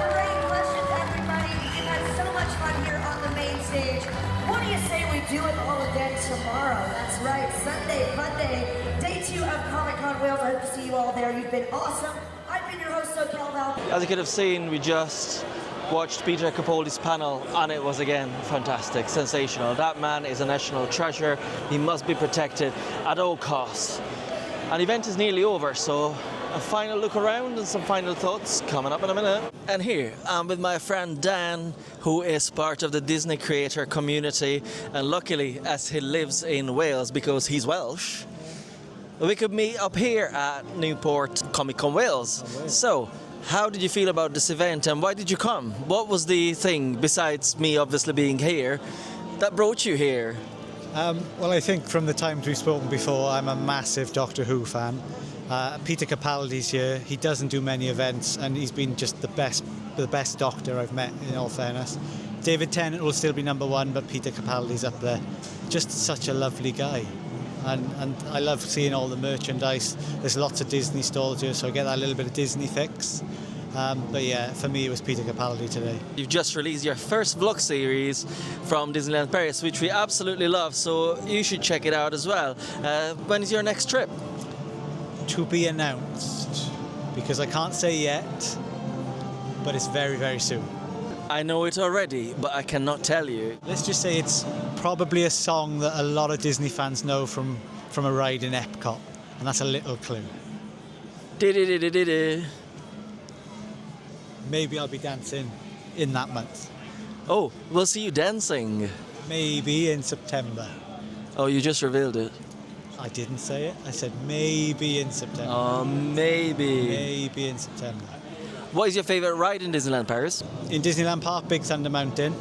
Great questions, everybody. We've had so much fun here on the main stage. What do you say we do it all again tomorrow? That's right, Sunday, Monday, day 2 of Comic-Con Wales. I hope to see you all there. You've been awesome. I've been your host, SoCal Val. As you could have seen, we just watched Peter Capaldi's panel, and it was again fantastic, sensational. That man is a national treasure. He must be protected at all costs. An event is nearly over, so a final look around and some final thoughts coming up in a minute. And here I'm with my friend Dan, who is part of the Disney creator community, and luckily, as he lives in Wales because he's Welsh, we could meet up here at Newport Comic-Con Wales. So, how did you feel about this event and why did you come? What was the thing, besides me obviously being here, that brought you here? Well, I think from the times we've spoken before, I'm a massive Doctor Who fan. Peter Capaldi's here. He doesn't do many events, and he's been just the best Doctor I've met, in all fairness. David Tennant will still be number 1, but Peter Capaldi's up there. Just such a lovely guy. And I love seeing all the merchandise. There's lots of Disney stalls here, so I get that little bit of Disney fix. But yeah, for me it was Peter Capaldi today. You've just released your first vlog series from Disneyland Paris, which we absolutely love, so you should check it out as well. When is your next trip? To be announced, because I can't say yet, but it's very, very soon. I know it already, but I cannot tell you. Let's just say it's probably a song that a lot of Disney fans know from a ride in Epcot, and that's a little clue. Maybe I'll be dancing in that month. Oh, we'll see you dancing. Maybe in September. Oh, you just revealed it. I didn't say it. I said maybe in September. Oh, maybe. Maybe in September. What is your favourite ride in Disneyland Paris? In Disneyland Park, Big Thunder Mountain,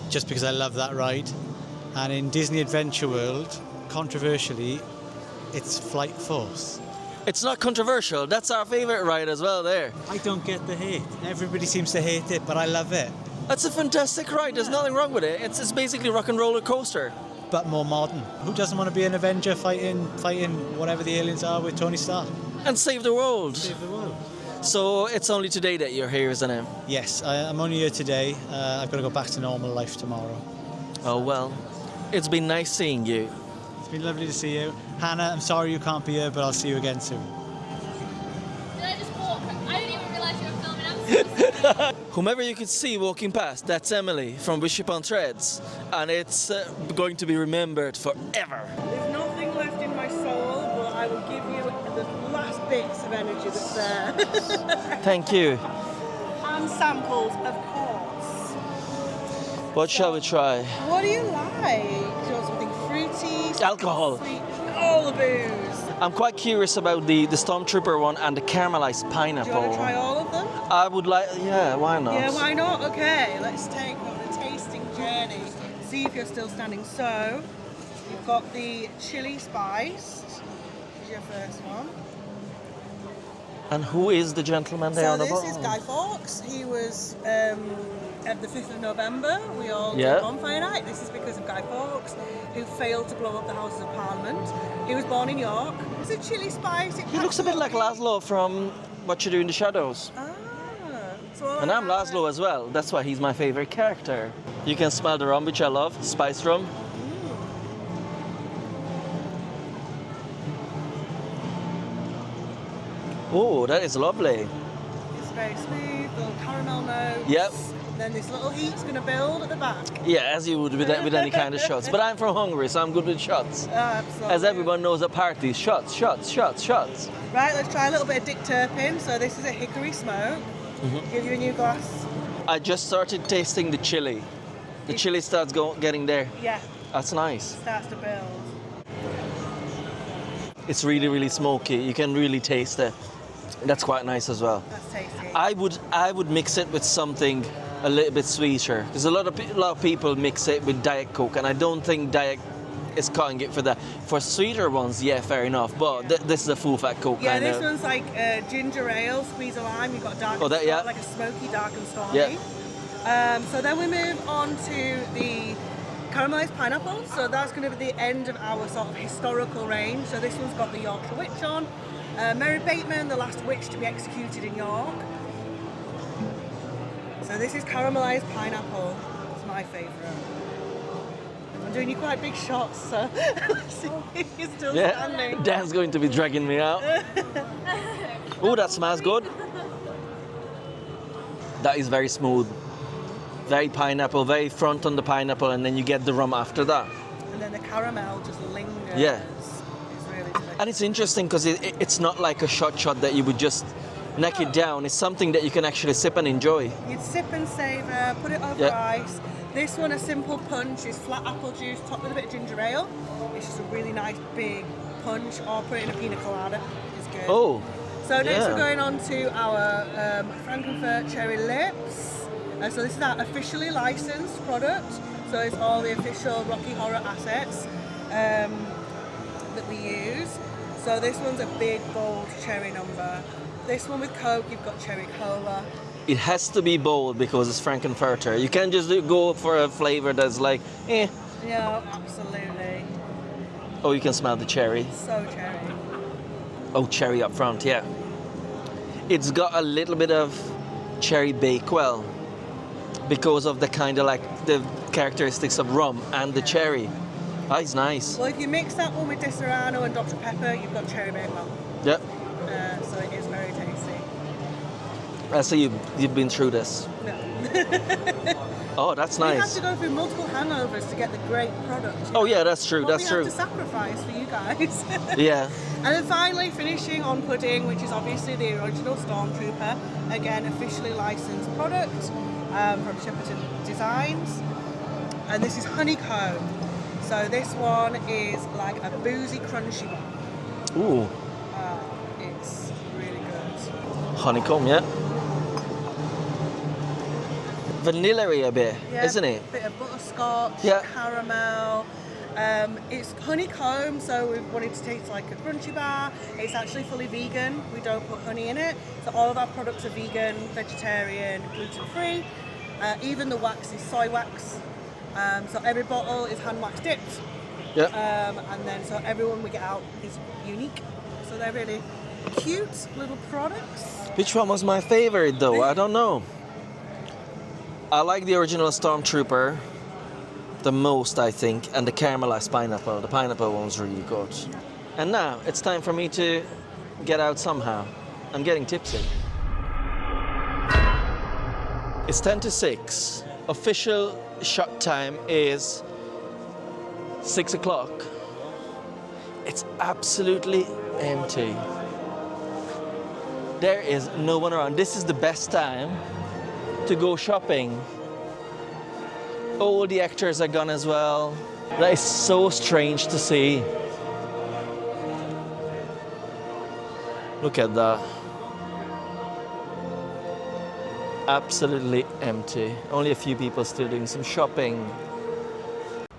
just because I love that ride. And in Disney Adventure World, controversially, it's Flight Force. It's not controversial. That's our favourite ride as well there. I don't get the hate. Everybody seems to hate it, but I love it. That's a fantastic ride. There's nothing wrong with it. It's basically rock and roller coaster. But more modern. Who doesn't want to be an Avenger fighting whatever the aliens are with Tony Stark? And save the world. Save the world. So it's only today that you're here, isn't it? Yes, I'm only here today. I've got to go back to normal life tomorrow. Oh, well, it's been nice seeing you. It's been lovely to see you. Hannah, I'm sorry you can't be here, but I'll see you again soon. Did I just walk? I didn't even realise you were filming. Whomever you could see walking past, that's Emily from Wish Upon Threads, and it's going to be remembered forever. There's nothing left in my soul, but I will give you the last bits of energy that's there. Thank you. And samples, of course. What shall we try? What do you like? Do you want something fruity? Alcohol. Sweet? All the booze. I'm quite curious about the Stormtrooper one and the caramelized pineapple. Do you want to try all of them? I would like, yeah, why not? Yeah, why not? Okay, let's take on a tasting journey. See if you're still standing. So, you've got the chili spiced, which is your first one. And who is the gentleman there on the bottom? So this is Guy Fawkes. He was at the 5th of November. We all did bonfire night. This is because of Guy Fawkes, who failed to blow up the Houses of Parliament. He was born in York. It's a chili spice. He looks a bit like Laszlo from What You Do in the Shadows. And I'm Laszlo as well. That's why he's my favourite character. You can smell the rum, which I love. Spiced rum. Oh, that is lovely. It's very smooth, little caramel notes. Yep. Then this little heat's going to build at the back. Yeah, as you would with any kind of shots. But I'm from Hungary, so I'm good with shots. Absolutely. As everyone knows at parties, shots, shots, shots, shots. Right, let's try a little bit of Dick Turpin. So this is a hickory smoke. Give you a new glass. I just started tasting the chili. The chili starts getting there. Yeah, That's nice. starts to build. It's really, really smoky. You can really taste it. That's quite nice as well. That's tasty. I would mix it with something a little bit sweeter, because a lot of people mix it with Diet Coke, and I don't think Diet is cutting it for that. For sweeter ones, yeah, fair enough. But this is a full fat Coke Yeah, kind this of. one's like ginger ale, squeeze a lime. You've got a dark, Oh, that, yeah. like a smoky, dark and stormy. Yeah. So then we move on to the caramelized pineapple. So that's going to be the end of our sort of historical range. So this one's got the Yorkshire Witch on. Mary Bateman, the last witch to be executed in York. So this is caramelized pineapple. It's my favourite. I'm doing you quite big shots, so you're still standing. Dan's going to be dragging me out. Oh, that smells good. That is very smooth. Very pineapple, very front on the pineapple, and then you get the rum after that. And then the caramel just lingers. Yeah. It's really delicious. And it's interesting because it's not like a shot that you would just neck it down. It's something that you can actually sip and enjoy. You'd sip and savour, put it over ice. This one, a simple punch, is flat apple juice topped with a bit of ginger ale. It's just a really nice big punch, or put it in a pina colada. It's good. Oh. So next we're going on to our Frankenfurt Cherry Lips. So this is our officially licensed product. So it's all the official Rocky Horror assets that we use. So this one's a big, bold cherry number. This one with Coke, you've got cherry cola. It has to be bold because it's Frankenfurter. You can't just go for a flavor that's like, eh. Yeah, absolutely. Oh, you can smell the cherry. So cherry. Oh, cherry up front, yeah. It's got a little bit of cherry bakewell because of the kind of like the characteristics of rum and the cherry. That's nice. Well, if you mix that one with Di Serrano and Dr. Pepper, you've got cherry bakewell. Yep. So it is very tasty. I see you've been through this. No. Oh, that's We nice. have to go through multiple hangovers to get the great product. Oh yeah, that's true. What That's we true. have to sacrifice for you guys. Yeah. And then finally finishing on pudding, which is obviously the original Stormtrooper. Again, officially licensed product from Shepperton Designs. And this is honeycomb. So this one is like a boozy crunchy one. Ooh. It's really good. Honeycomb, yeah. Vanilla-y a bit, Yeah, isn't it? Bit of butterscotch, Yeah. caramel. It's honeycomb, so we wanted to taste like a crunchy bar. It's actually fully vegan. We don't put honey in it. So all of our products are vegan, vegetarian, gluten-free. Even the wax is soy wax. So every bottle is hand wax dipped. Yep. And then so everyone we get out is unique. So they're really cute little products. Which one was my favorite though? I don't know. I like the original Stormtrooper the most, I think, and the caramelized pineapple. The pineapple one's really good. And now it's time for me to get out somehow. I'm getting tipsy. It's 10 to 6. Official shot time is 6 o'clock. It's absolutely empty. There is no one around. This is the best time to go shopping. All the actors are gone as well. That is so strange to see. Look at that. Absolutely empty. Only a few people still doing some shopping.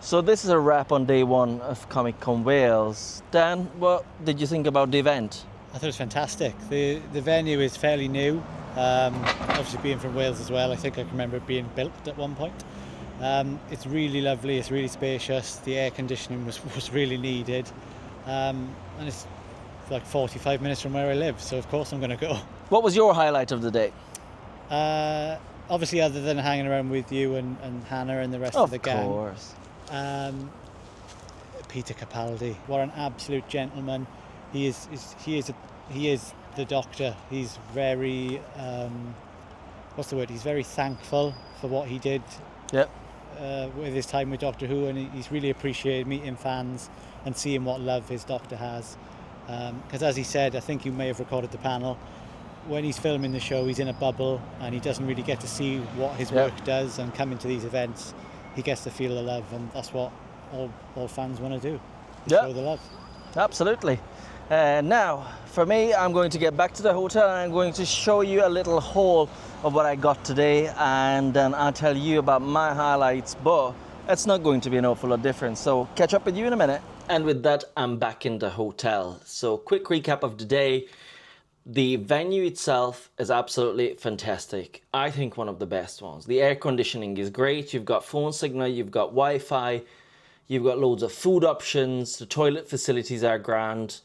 So this is a wrap on day one of Comic-Con Wales. Dan, what did you think about the event? I thought it was fantastic. The venue is fairly new. Obviously being from Wales as well, I think I can remember it being built at one point. It's really lovely, it's really spacious, the air conditioning was really needed, and it's like 45 minutes from where I live, so of course I'm going to go. What was your highlight of the day? Obviously, other than hanging around with you and Hannah and the rest of the gang. Of course. Peter Capaldi, what an absolute gentleman. He is the Doctor. He's very, He's very thankful for what he did. Yep. With his time with Doctor Who, and he's really appreciated meeting fans and seeing what love his Doctor has. Because as he said, I think you may have recorded the panel, when he's filming the show, he's in a bubble and he doesn't really get to see what his work does, and coming to these events, he gets to feel the love, and that's what all fans want to do. Yeah. Show the love. Absolutely. Now, for me, I'm going to get back to the hotel and I'm going to show you a little haul of what I got today, and then I'll tell you about my highlights, but it's not going to be an awful lot different, so catch up with you in a minute. And with that, I'm back in the hotel. So quick recap of the day. The venue itself is absolutely fantastic. I think one of the best ones. The air conditioning is great. You've got phone signal, you've got Wi-Fi, you've got loads of food options, the toilet facilities are grand,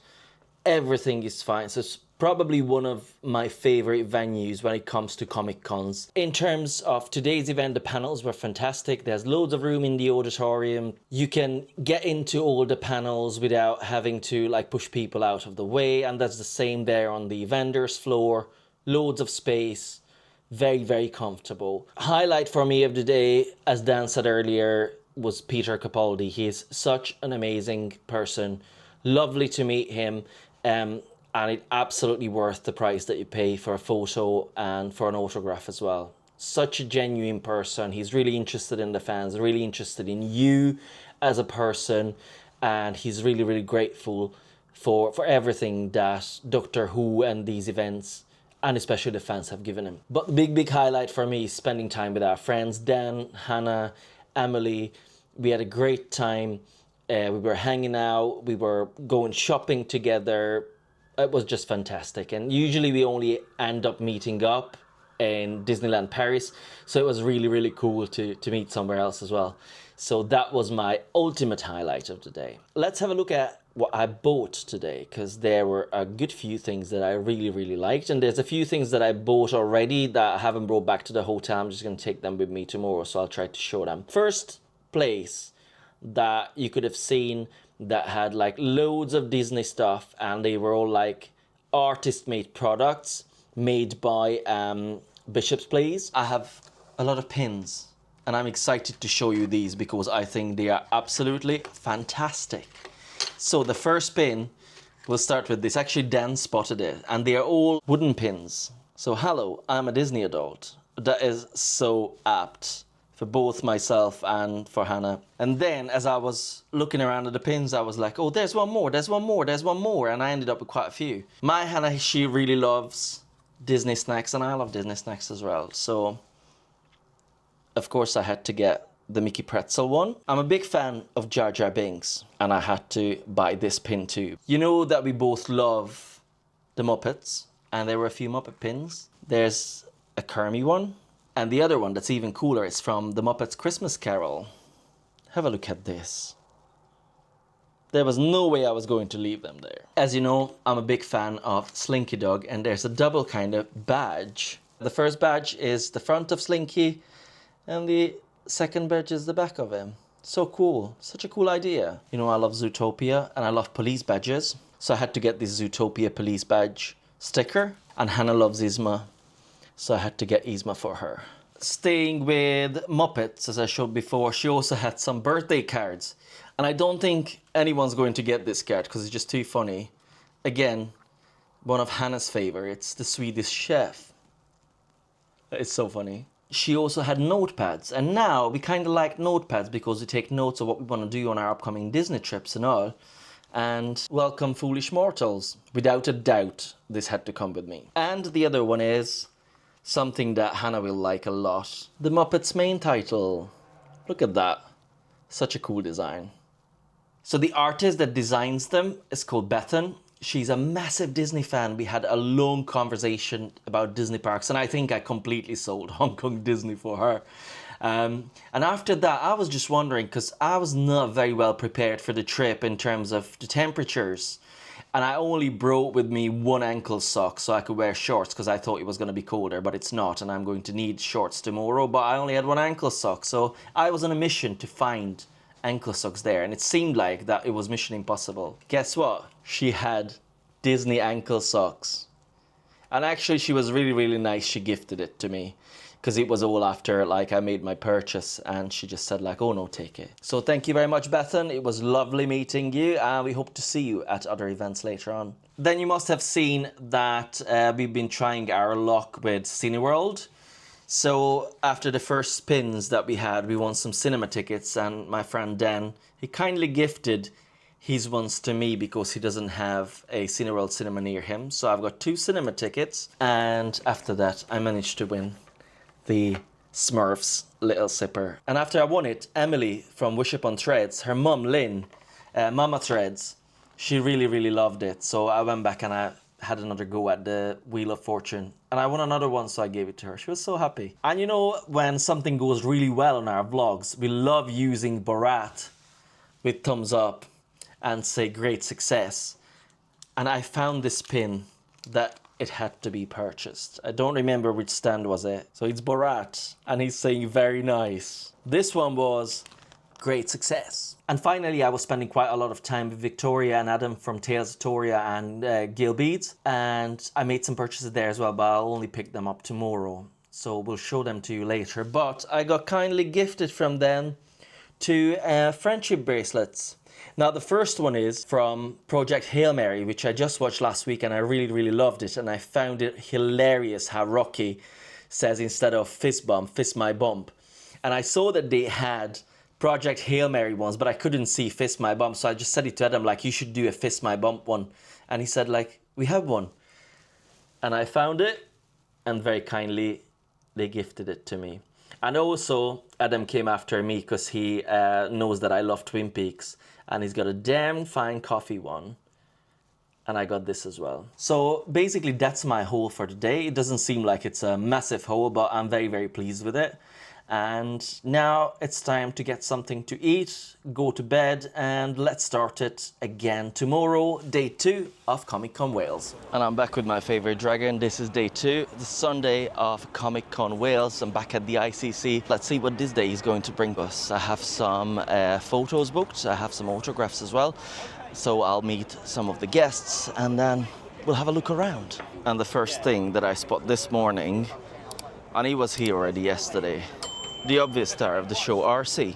everything is fine. So it's probably one of my favorite venues when it comes to Comic Cons. In terms of today's event, the panels were fantastic. There's loads of room in the auditorium. You can get into all the panels without having to like push people out of the way, and that's the same there on the vendors floor. Loads of space, very, very comfortable. Highlight for me of the day, as Dan said earlier, was Peter Capaldi. He is such an amazing person. Lovely to meet him. And it's absolutely worth the price that you pay for a photo and for an autograph as well. Such a genuine person. He's really interested in the fans, really interested in you as a person, and he's really, really grateful for everything that Doctor Who and these events, and especially the fans, have given him. But the big highlight for me is spending time with our friends, Dan, Hannah, Emily. We had a great time. We were hanging out, we were going shopping together. It was just fantastic, and usually we only end up meeting up in Disneyland Paris, so it was really, really cool to meet somewhere else as well. So that was my ultimate highlight of the day. Let's have a look at what I bought today, because there were a good few things that I really, really liked, and there's a few things that I bought already that I haven't brought back to the hotel. I'm just going to take them with me tomorrow, so I'll try to show them. First place that you could have seen that had like loads of Disney stuff, and they were all like artist-made products made by Bishop's Place. I have a lot of pins, and I'm excited to show you these because I think they are absolutely fantastic. So the first pin, we'll start with this. Actually, Dan spotted it, and they are all wooden pins. So hello, I'm a Disney adult. That is so apt for both myself and for Hannah. And then as I was looking around at the pins, I was like, oh, there's one more, there's one more, there's one more. And I ended up with quite a few. My Hannah, she really loves Disney snacks, and I love Disney snacks as well. So, of course, I had to get the Mickey Pretzel one. I'm a big fan of Jar Jar Binks, and I had to buy this pin too. You know that we both love the Muppets, and there were a few Muppet pins. There's a Kermie one. And the other one that's even cooler is from the Muppets Christmas Carol. Have a look at this. There was no way I was going to leave them there. As you know, I'm a big fan of Slinky Dog, and there's a double kind of badge. The first badge is the front of Slinky, and the second badge is the back of him. So cool. Such a cool idea. You know, I love Zootopia, and I love police badges. So I had to get this Zootopia police badge sticker. And Hannah loves Yzma, so I had to get Yzma for her. Staying with Muppets, as I showed before, she also had some birthday cards. And I don't think anyone's going to get this card because it's just too funny. Again, one of Hannah's favorites, the Swedish Chef. It's so funny. She also had notepads, and now we kind of like notepads because we take notes of what we want to do on our upcoming Disney trips and all. And welcome, foolish mortals. Without a doubt, this had to come with me. And the other one is something that Hannah will like a lot. The Muppets main title. Look at that. Such a cool design. So the artist that designs them is called Bethan. She's a massive Disney fan. We had a long conversation about Disney parks, and I think I completely sold Hong Kong Disney for her. And after that, I was just wondering, because I was not very well prepared for the trip in terms of the temperatures. And I only brought with me one ankle sock so I could wear shorts because I thought it was going to be colder, but it's not, and I'm going to need shorts tomorrow. But I only had one ankle sock, so I was on a mission to find ankle socks there, and it seemed like that it was mission impossible. Guess what? She had Disney ankle socks. And actually, she was really, really nice. She gifted it to me because it was all after like I made my purchase, and she just said like, oh no, take it. So thank you very much, Bethan. It was lovely meeting you, and we hope to see you at other events later on. Then you must have seen that we've been trying our luck with Cineworld. So after the first spins that we had, we won some cinema tickets, and my friend Dan, he kindly gifted his ones to me because he doesn't have a Cineworld cinema near him. So I've got 2 cinema tickets, and after that I managed to win the Smurfs Little Sipper. And after I won it, Emily from Wish Upon Threads, her mum Lynn, Mama Threads, she really loved it. So I went back and I had another go at the Wheel of Fortune, and I won another one, so I gave it to her. She was so happy. And you know, when something goes really well on our vlogs, we love using Borat with thumbs up and say great success. And I found this pin that it had to be purchased. I don't remember which stand was it. So it's Borat, and he's saying very nice. This one was great success. And finally, I was spending quite a lot of time with Victoria and Adam from Tales of Toria and Gale Beads, and I made some purchases there as well, but I'll only pick them up tomorrow, so we'll show them to you later. But I got kindly gifted from them 2 friendship bracelets. Now the first one is from Project Hail Mary, which I just watched last week, and I really loved it, and I found it hilarious how Rocky says instead of fist bump, fist my bump. And I saw that they had Project Hail Mary ones, but I couldn't see Fist My Bump, so I just said it to Adam, like, you should do a Fist My Bump one. And he said, like, we have one. And I found it, and very kindly, they gifted it to me. And also, Adam came after me because he knows that I love Twin Peaks, and he's got a damn fine coffee one. And I got this as well. So basically, that's my haul for today. It doesn't seem like it's a massive haul, but I'm very pleased with it. And now it's time to get something to eat, go to bed, and let's start it again tomorrow, day 2 of Comic Con Wales. And I'm back with my favorite dragon. This is day 2, the Sunday of Comic Con Wales. I'm back at the ICC. Let's see what this day is going to bring us. I have some photos booked, I have some autographs as well. So I'll meet some of the guests and then we'll have a look around. And the first thing that I spot this morning, and he was here already yesterday, the obvious star of the show, RC.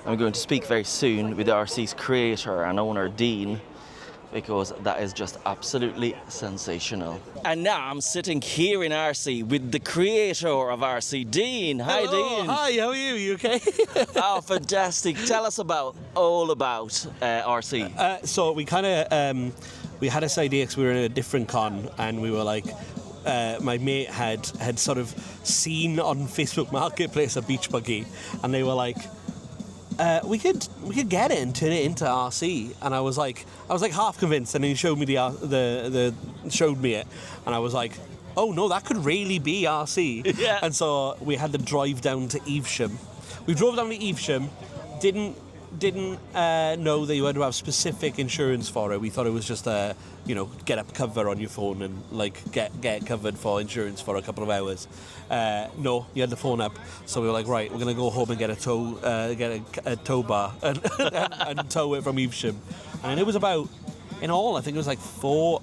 I'm going to speak very soon with RC's creator and owner, Dean, because that is just absolutely sensational. And now I'm sitting here in RC with the creator of RC, Dean. Hi, Hello. Dean. Hi, how are you? You okay? Oh, fantastic. Tell us all about RC. So we kind of, we had this idea because we were in a different con and we were like, my mate had sort of seen on Facebook Marketplace a beach buggy, and they were like, we could get it and turn it into RC. And I was like half convinced, and then he showed me showed me it, and I was like, oh no, that could really be RC. Yeah. And so we had to drive down to Evesham. We drove down to Evesham, didn't know that you had to have specific insurance for it. We thought it was just get a cover on your phone and like get covered for insurance for a couple of hours. No, you had the phone up, so we were like, right, we're gonna go home and get a tow bar and tow it from Evesham. And it was about, in all, I think it was like 4.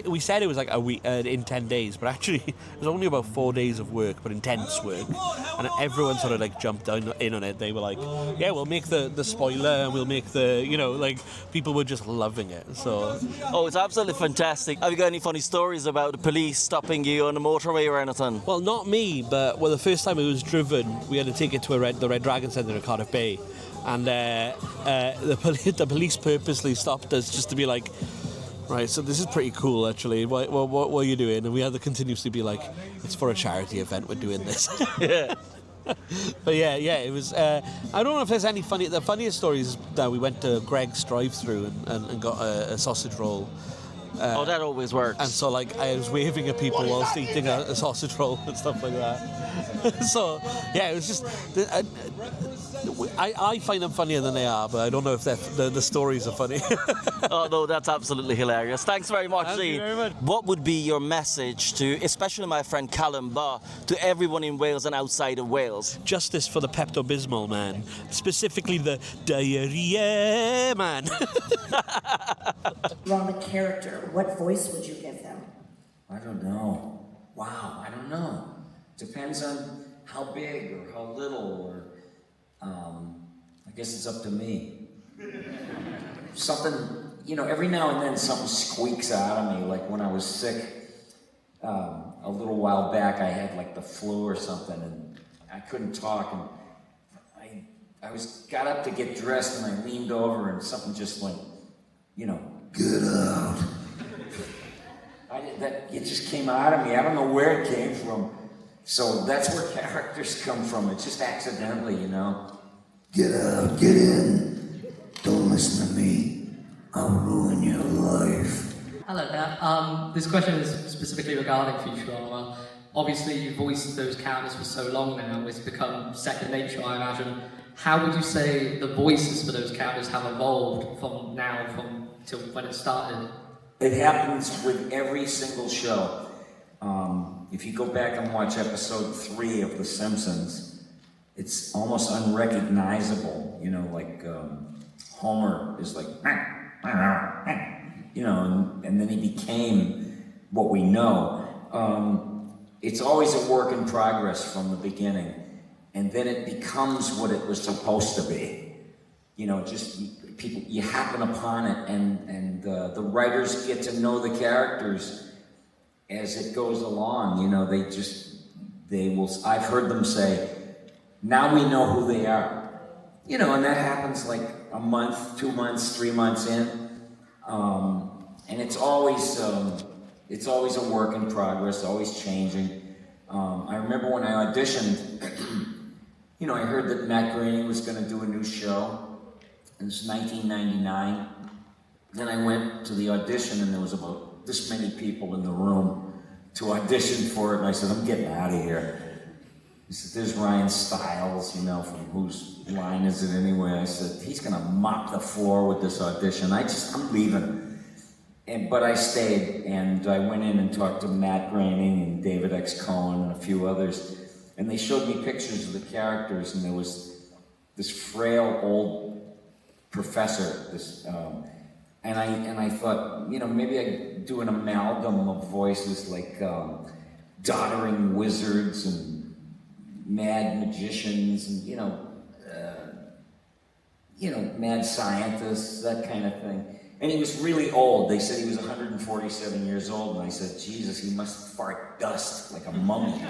We said it was like a week in 10 days, but actually it was only about 4 days of work, but intense work. And everyone sort of like jumped in on it. They were like, "Yeah, we'll make the spoiler, and we'll make the people were just loving it." So, oh, it's absolutely fantastic. Have you got any funny stories about the police stopping you on the motorway or anything? well, not me, but the first time it was driven, we had to take it to the Red Dragon Centre in Cardiff Bay. And the police purposely stopped us just to be like, right, so this is pretty cool actually. What are you doing? And we had to continuously be like, it's for a charity event, we're doing this. Yeah. But yeah, it was. I don't know if there's any funny. The funniest story is that we went to Greg's drive-through and got a sausage roll. That always works. And so like I was waving at people whilst eating a sausage roll and stuff like that. So yeah, it was just. I find them funnier than they are, but I don't know if the stories are funny. Oh no, that's absolutely hilarious. Thanks very much, Thank you very much. What would be your message to, especially my friend Callum Barr, to everyone in Wales and outside of Wales? Justice for the Pepto-Bismol man, specifically the diarrhea man. You're on the character. What voice would you give them? I don't know. Wow, I don't know. Depends on how big or how little, or I guess it's up to me. Something, every now and then something squeaks out of me, like when I was sick. a little while back I had like the flu or something, and I couldn't talk, and I got up to get dressed, and I leaned over, and something just went, you know, get out. It just came out of me. I don't know where it came from. So that's where characters come from. It's just accidentally, you know. Get out, get in. Don't listen to me. I'll ruin your life. Hello there. This question is specifically regarding Futurama. Obviously, you've voiced those characters for so long now, it's become second nature, I imagine. How would you say the voices for those characters have evolved from till when it started? It happens with every single show. If you go back and watch episode 3 of The Simpsons, it's almost unrecognizable. You know, like Homer is like, you know, and then he became what we know. It's always a work in progress from the beginning, and then it becomes what it was supposed to be. You know, just people, you happen upon it, and the writers get to know the characters as it goes along. You know, they will, I've heard them say, now we know who they are. You know, and that happens like a month, 2 months, 3 months in. And it's always a work in progress, always changing. I remember when I auditioned, you know, I heard that Matt Groening was going to do a new show. It was 1999. Then I went to the audition, and there was about this many people in the room to audition for it, and I said, I'm getting out of here. He said, there's Ryan Stiles, you know, from whose line is it anyway? I said, he's gonna mop the floor with this audition. I'm leaving. But I stayed, and I went in and talked to Matt Groening and David X. Cohen and a few others, and they showed me pictures of the characters, and there was this frail old professor, and I thought, you know, maybe I'd do an amalgam of voices like doddering wizards and mad magicians and, you know, mad scientists, that kind of thing. And he was really old. They said he was 147 years old, and I said, Jesus, he must fart dust like a mummy.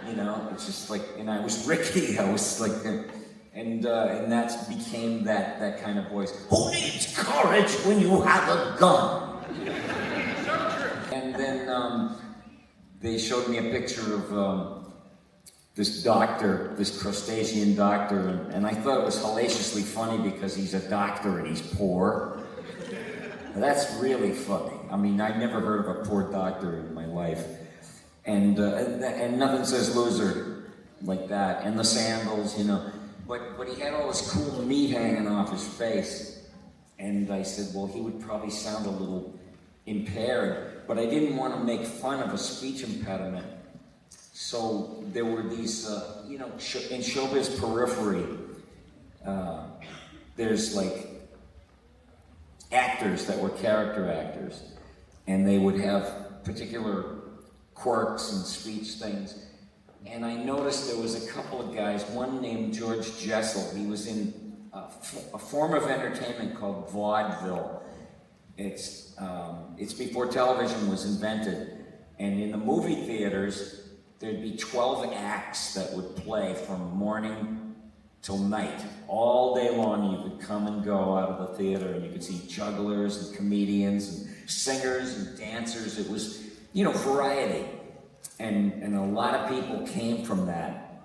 You know, it's just like, and I was Ricky, I was like, and that became that kind of voice. Who needs courage when you have a gun? And then they showed me a picture of this doctor, this crustacean doctor, and I thought it was hellaciously funny because he's a doctor and he's poor. That's really funny. I mean, I've never heard of a poor doctor in my life. And nothing says loser like that. And the sandals, you know. But he had all this cool meat hanging off his face. And I said, well, he would probably sound a little impaired. But I didn't want to make fun of a speech impediment. So there were these, you know, in showbiz periphery, there's like actors that were character actors. And they would have particular quirks and speech things. And I noticed there was a couple of guys, one named George Jessel. He was in a form of entertainment called vaudeville. It's before television was invented. And in the movie theaters, there'd be 12 acts that would play from morning till night. All day long, you could come and go out of the theater, and you could see jugglers and comedians and singers and dancers. It was, you know, variety. And a lot of people came from that.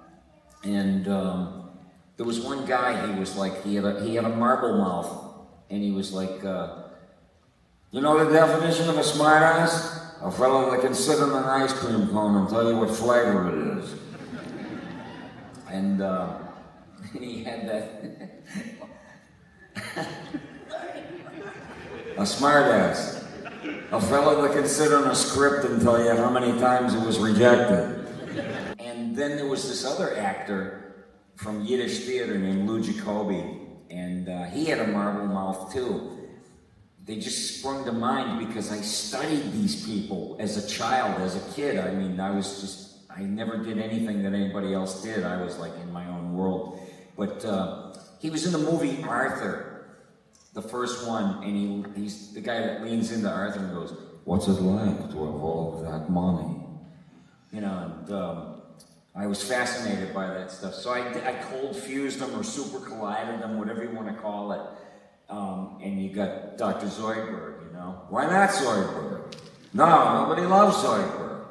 And there was one guy, he was like, he had a marble mouth, and he was like, you know the definition of a smart ass? A fellow that can sit in an ice cream cone and tell you what flavor it is. And he had that. A smart ass. A fellow that can sit on a script and tell you how many times it was rejected. And then there was this other actor from Yiddish theater named Lou Jacoby, and he had a marble mouth too. They just sprung to mind because I studied these people as a child, as a kid. I mean, I never did anything that anybody else did. I was like in my own world. But he was in the movie Arthur, the first one, and he's the guy that leans into Arthur and goes, "What's it like to have all of got money. You know, and I was fascinated by that stuff. So I cold fused them or super collided them, whatever you want to call it. And you got Dr. Zoidberg, you know. Why not Zoidberg? No, nobody loves Zoidberg.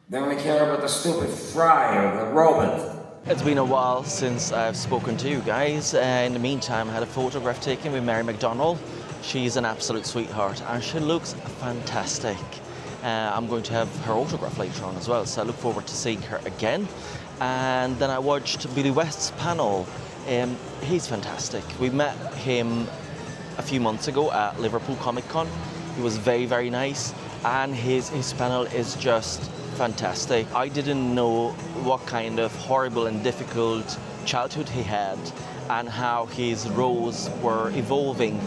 They only care about the stupid fry or the robot. It's been a while since I've spoken to you guys. In the meantime, I had a photograph taken with Mary McDonnell. She's an absolute sweetheart and she looks fantastic. I'm going to have her autograph later on as well, so I look forward to seeing her again. And then I watched Billy West's panel. He's fantastic. We met him a few months ago at Liverpool Comic Con. He was very, very nice, and his panel is just fantastic. I didn't know what kind of horrible and difficult childhood he had and how his roles were evolving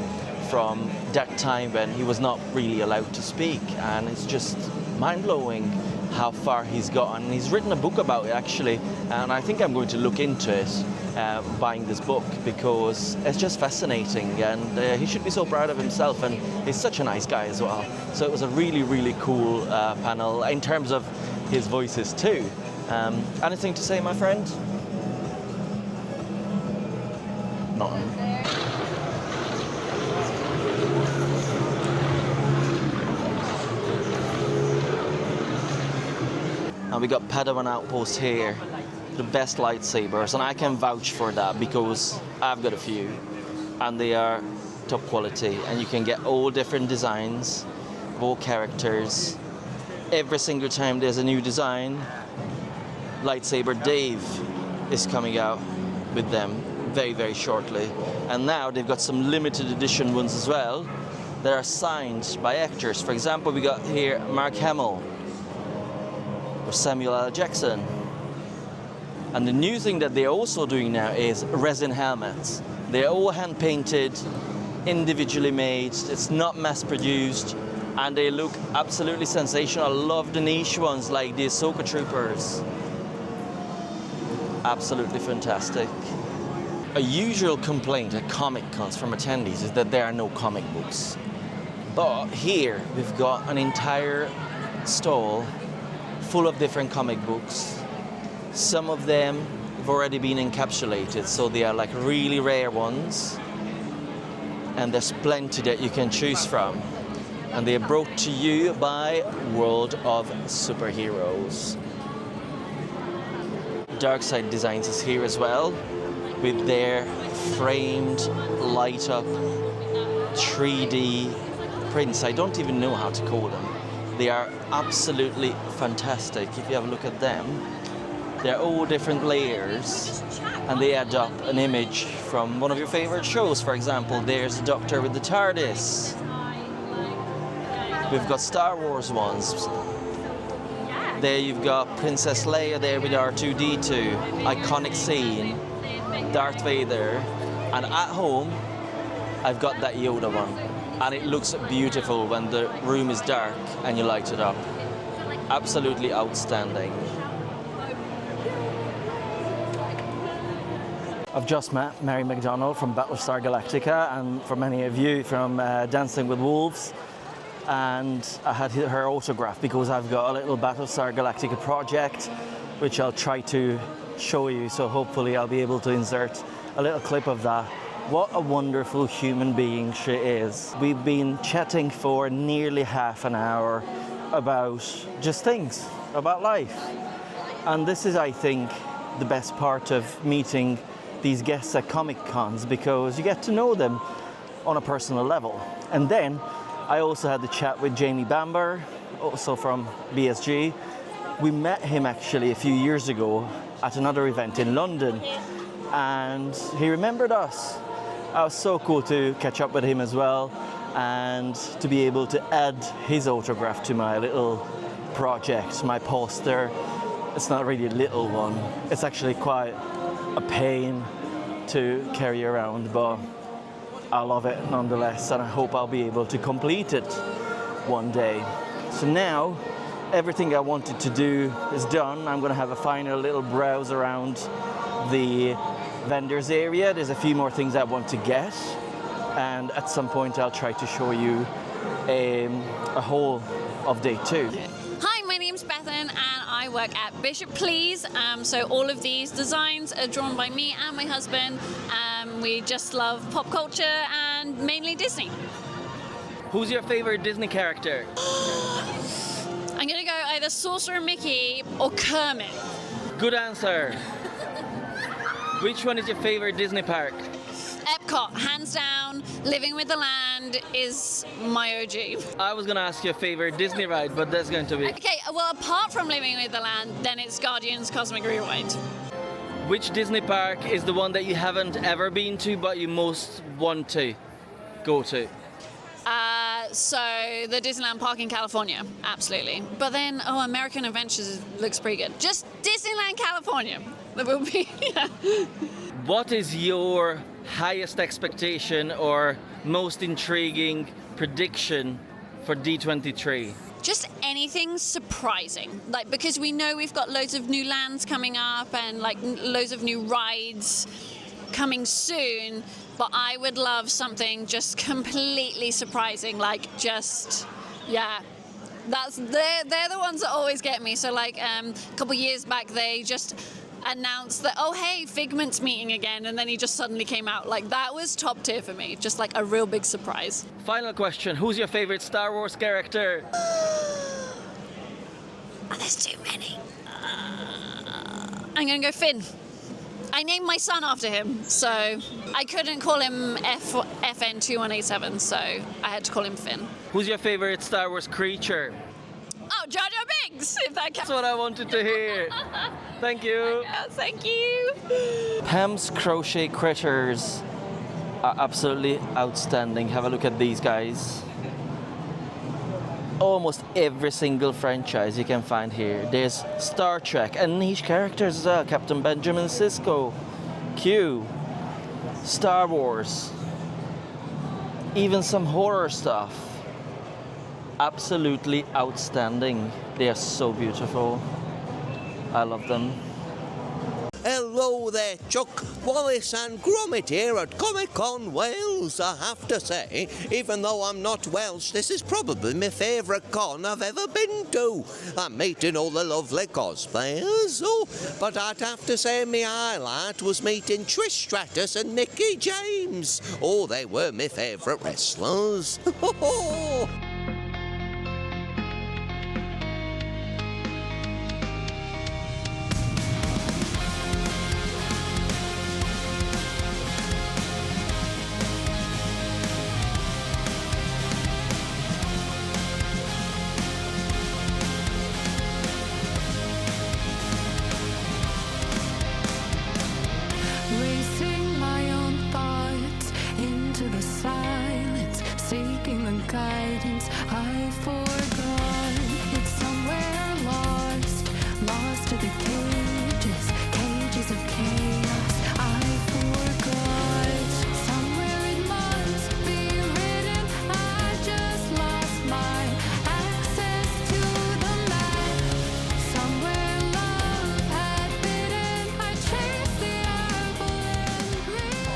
from that time when he was not really allowed to speak, and it's just mind-blowing how far he's gotten. He's written a book about it actually, and I think I'm going to look into it, buying this book, because it's just fascinating, and he should be so proud of himself, and he's such a nice guy as well. So it was a really, really cool panel in terms of his voices too. Anything to say, my friend? Nothing. And we got Padawan Outpost here, the best lightsabers, and I can vouch for that because I've got a few, and they are top quality, and you can get all different designs, all characters. Every single time there's a new design, Lightsaber Dave is coming out with them very, very shortly. And now they've got some limited edition ones as well that are signed by actors. For example, we got here Mark Hamill, Samuel L. Jackson. And the new thing that they're also doing now is resin helmets. They're all hand painted, individually made, it's not mass produced, and they look absolutely sensational. I love the niche ones like the Ahsoka Troopers. Absolutely fantastic. A usual complaint at Comic Cons from attendees is that there are no comic books. But here we've got an entire stall full of different comic books. Some of them have already been encapsulated, so they are like really rare ones. And there's plenty that you can choose from. And they are brought to you by World of Superheroes. Darkside Designs is here as well, with their framed, light up 3D prints. I don't even know how to call them. They are absolutely fantastic. If you have a look at them, they're all different layers, and they add up an image from one of your favorite shows. For example, there's the Doctor with the TARDIS. We've got Star Wars ones. There you've got Princess Leia there with R2-D2, iconic scene, Darth Vader, and at home I've got that Yoda one. And it looks beautiful when the room is dark and you light it up. Absolutely outstanding. I've just met Mary McDonnell from Battlestar Galactica, and for many of you from Dancing with Wolves. And I had her autograph because I've got a little Battlestar Galactica project which I'll try to show you, so hopefully I'll be able to insert a little clip of that. What a wonderful human being she is. We've been chatting for nearly half an hour about just things, about life. And this is, I think, the best part of meeting these guests at Comic Cons, because you get to know them on a personal level. And then I also had the chat with Jamie Bamber, also from BSG. We met him actually a few years ago at another event in London, and he remembered us. It was so cool to catch up with him as well, and to be able to add his autograph to my little project, my poster. It's not really a little one. It's actually quite a pain to carry around, but I love it nonetheless, and I hope I'll be able to complete it one day. So now, everything I wanted to do is done. I'm going to have a final little browse around the vendors area. There's a few more things I want to get, and at some point I'll try to show you a haul of day 2. Hi, my name's Bethan and I work at Bishop Please. So all of these designs are drawn by me and my husband. We just love pop culture and mainly Disney. Who's your favorite Disney character? I'm gonna go either Sorcerer Mickey or Kermit. Good answer. Which one is your favorite Disney park? Epcot, hands down. Living with the Land is my OG. I was gonna ask your favorite Disney ride, but that's going to be... Okay, well, apart from Living with the Land, then it's Guardians Cosmic Rewind. Which Disney park is the one that you haven't ever been to, but you most want to go to? So the Disneyland Park in California, absolutely. But then, American Adventures looks pretty good. Just Disneyland California. That will be, yeah. What is your highest expectation or most intriguing prediction for D23? Just anything surprising, like, because we know we've got loads of new lands coming up and like loads of new rides coming soon, but I would love something just completely surprising, like just, yeah. They're the ones that always get me. So like a couple years back, they just announced that, oh hey, Figment's meeting again, and then he just suddenly came out. Like, that was top tier for me, just like a real big surprise. Final question, who's your favorite Star Wars character? There's too many. I'm gonna go Finn. I named my son after him, so I couldn't call him FN2187, so I had to call him Finn. Who's your favorite Star Wars creature? Oh, Jar Jar Binks, if that counts. That's what I wanted to hear. Thank you. Yes, thank you. Pam's crochet critters are absolutely outstanding. Have a look at these guys. Almost every single franchise you can find here. There's Star Trek and niche characters as well. Captain Benjamin Sisko, Q, Star Wars, even some horror stuff. Absolutely outstanding. They are so beautiful. I love them. Hello there, Chuck, Wallace and Gromit here at Comic-Con Wales. I have to say, even though I'm not Welsh, this is probably my favourite con I've ever been to. I'm meeting all the lovely cosplayers, but I'd have to say my highlight was meeting Trish Stratus and Nikki James. Oh, they were my favourite wrestlers. Racing my own thoughts into the silence, seeking the guidance I forgot. It's somewhere lost, lost to the cages, cages of chaos I forgot. Somewhere it must be written, I just lost my access to the map. Somewhere love had bidden, I chased the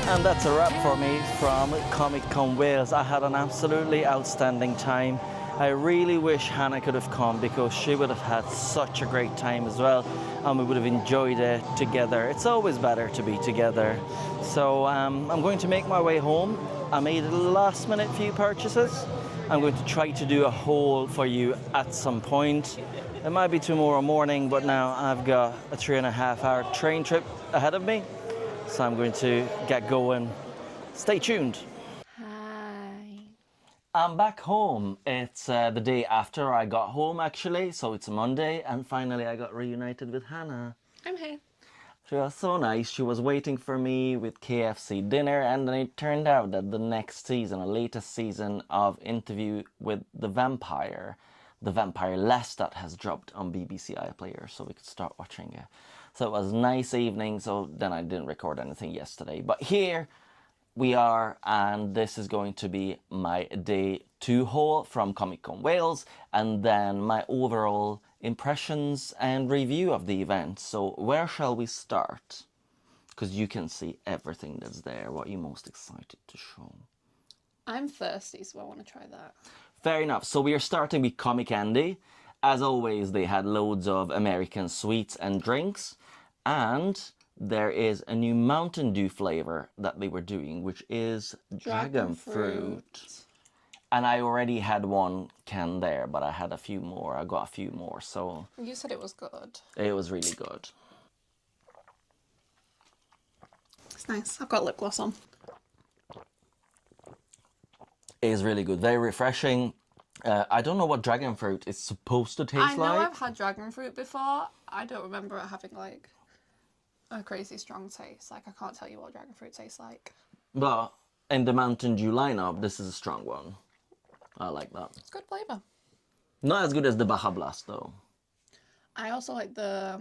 And that's a wrap for me from Comic-Con Wales. I had an absolutely outstanding time. I really wish Hannah could have come because she would have had such a great time as well, and we would have enjoyed it together. It's always better to be together. So I'm going to make my way home. I made a last minute few purchases. I'm going to try to do a haul for you at some point. It might be tomorrow morning, but now I've got a 3.5-hour train trip ahead of me. So I'm going to get going. Stay tuned. Hi. I'm back home. It's the day after I got home, actually. So it's Monday, and finally I got reunited with Hannah. I'm here. She was so nice. She was waiting for me with KFC dinner, and then it turned out that the next season, the latest season of Interview with the Vampire Lestat has dropped on BBC iPlayer, so we could start watching it. So it was a nice evening, so then I didn't record anything yesterday. But here we are, and this is going to be my day 2 haul from Comic-Con Wales, and then my overall impressions and review of the event. So where shall we start? Because you can see everything that's there. What are you most excited to show? I'm thirsty, so I want to try that. Fair enough. So we are starting with Comic Candy. As always, they had loads of American sweets and drinks, and there is a new Mountain Dew flavor that they were doing, which is dragon fruit. And I already had one can there, but I had a few more. I got a few more, so... You said it was good. It was really good. It's nice. I've got lip gloss on. It is really good. Very refreshing. I don't know what dragon fruit is supposed to taste like. I know I've had dragon fruit before. I don't remember it having, like, a crazy strong taste. Like, I can't tell you what dragon fruit tastes like. But in the Mountain Dew lineup, this is a strong one. I like that. It's good flavour. Not as good as the Baja Blast, though. I also like the,